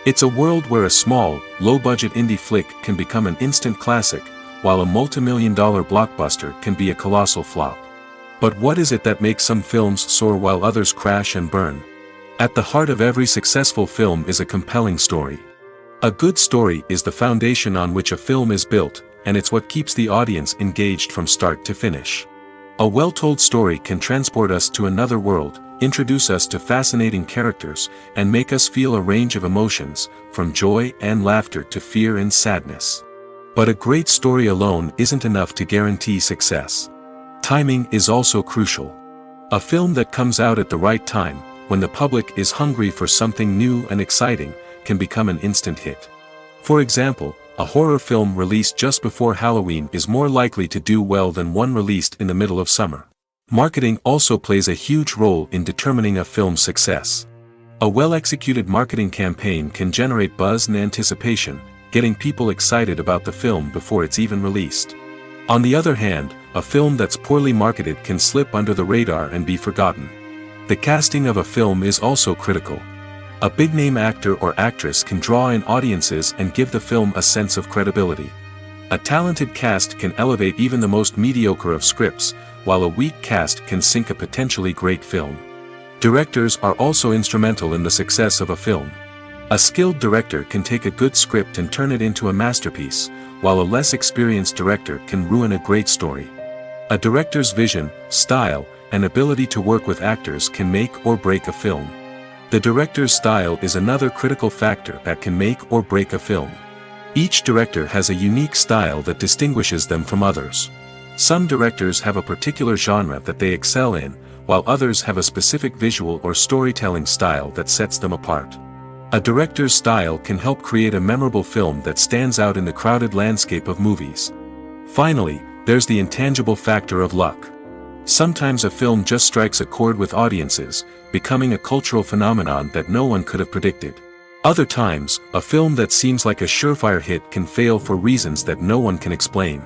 It's a world where a small, low-budget indie flick can become an instant classic, while a multi-million-dollar blockbuster can be a colossal flop. But what is it that makes some films soar while others crash and burn? At the heart of every successful film is a compelling story. A good story is the foundation on which a film is built, and it's what keeps the audience engaged from start to finish. A well-told story can transport us to another world, introduce us to fascinating characters, and make us feel a range of emotions, from joy and laughter to fear and sadness. But a great story alone isn't enough to guarantee success. Timing is also crucial. A film that comes out at the right time, when the public is hungry for something new and exciting, can become an instant hit. For example, a horror film released just before Halloween is more likely to do well than one released in the middle of summer. Marketing also plays a huge role in determining a film's success. A well-executed marketing campaign can generate buzz and anticipation, getting people excited about the film before it's even released. On the other hand, a film that's poorly marketed can slip under the radar and be forgotten. The casting of a film is also critical. A big-name actor or actress can draw in audiences and give the film a sense of credibility. A talented cast can elevate even the most mediocre of scripts, while a weak cast can sink a potentially great film. Directors are also instrumental in the success of a film. A skilled director can take a good script and turn it into a masterpiece, while a less experienced director can ruin a great story. A director's vision, style, and ability to work with actors can make or break a film. The director's style is another critical factor that can make or break a film. Each director has a unique style that distinguishes them from others. Some directors have a particular genre that they excel in, while others have a specific visual or storytelling style that sets them apart. A director's style can help create a memorable film that stands out in the crowded landscape of movies. Finally, there's the intangible factor of luck. Sometimes a film just strikes a chord with audiences, becoming a cultural phenomenon that no one could have predicted. Other times, a film that seems like a surefire hit can fail for reasons that no one can explain.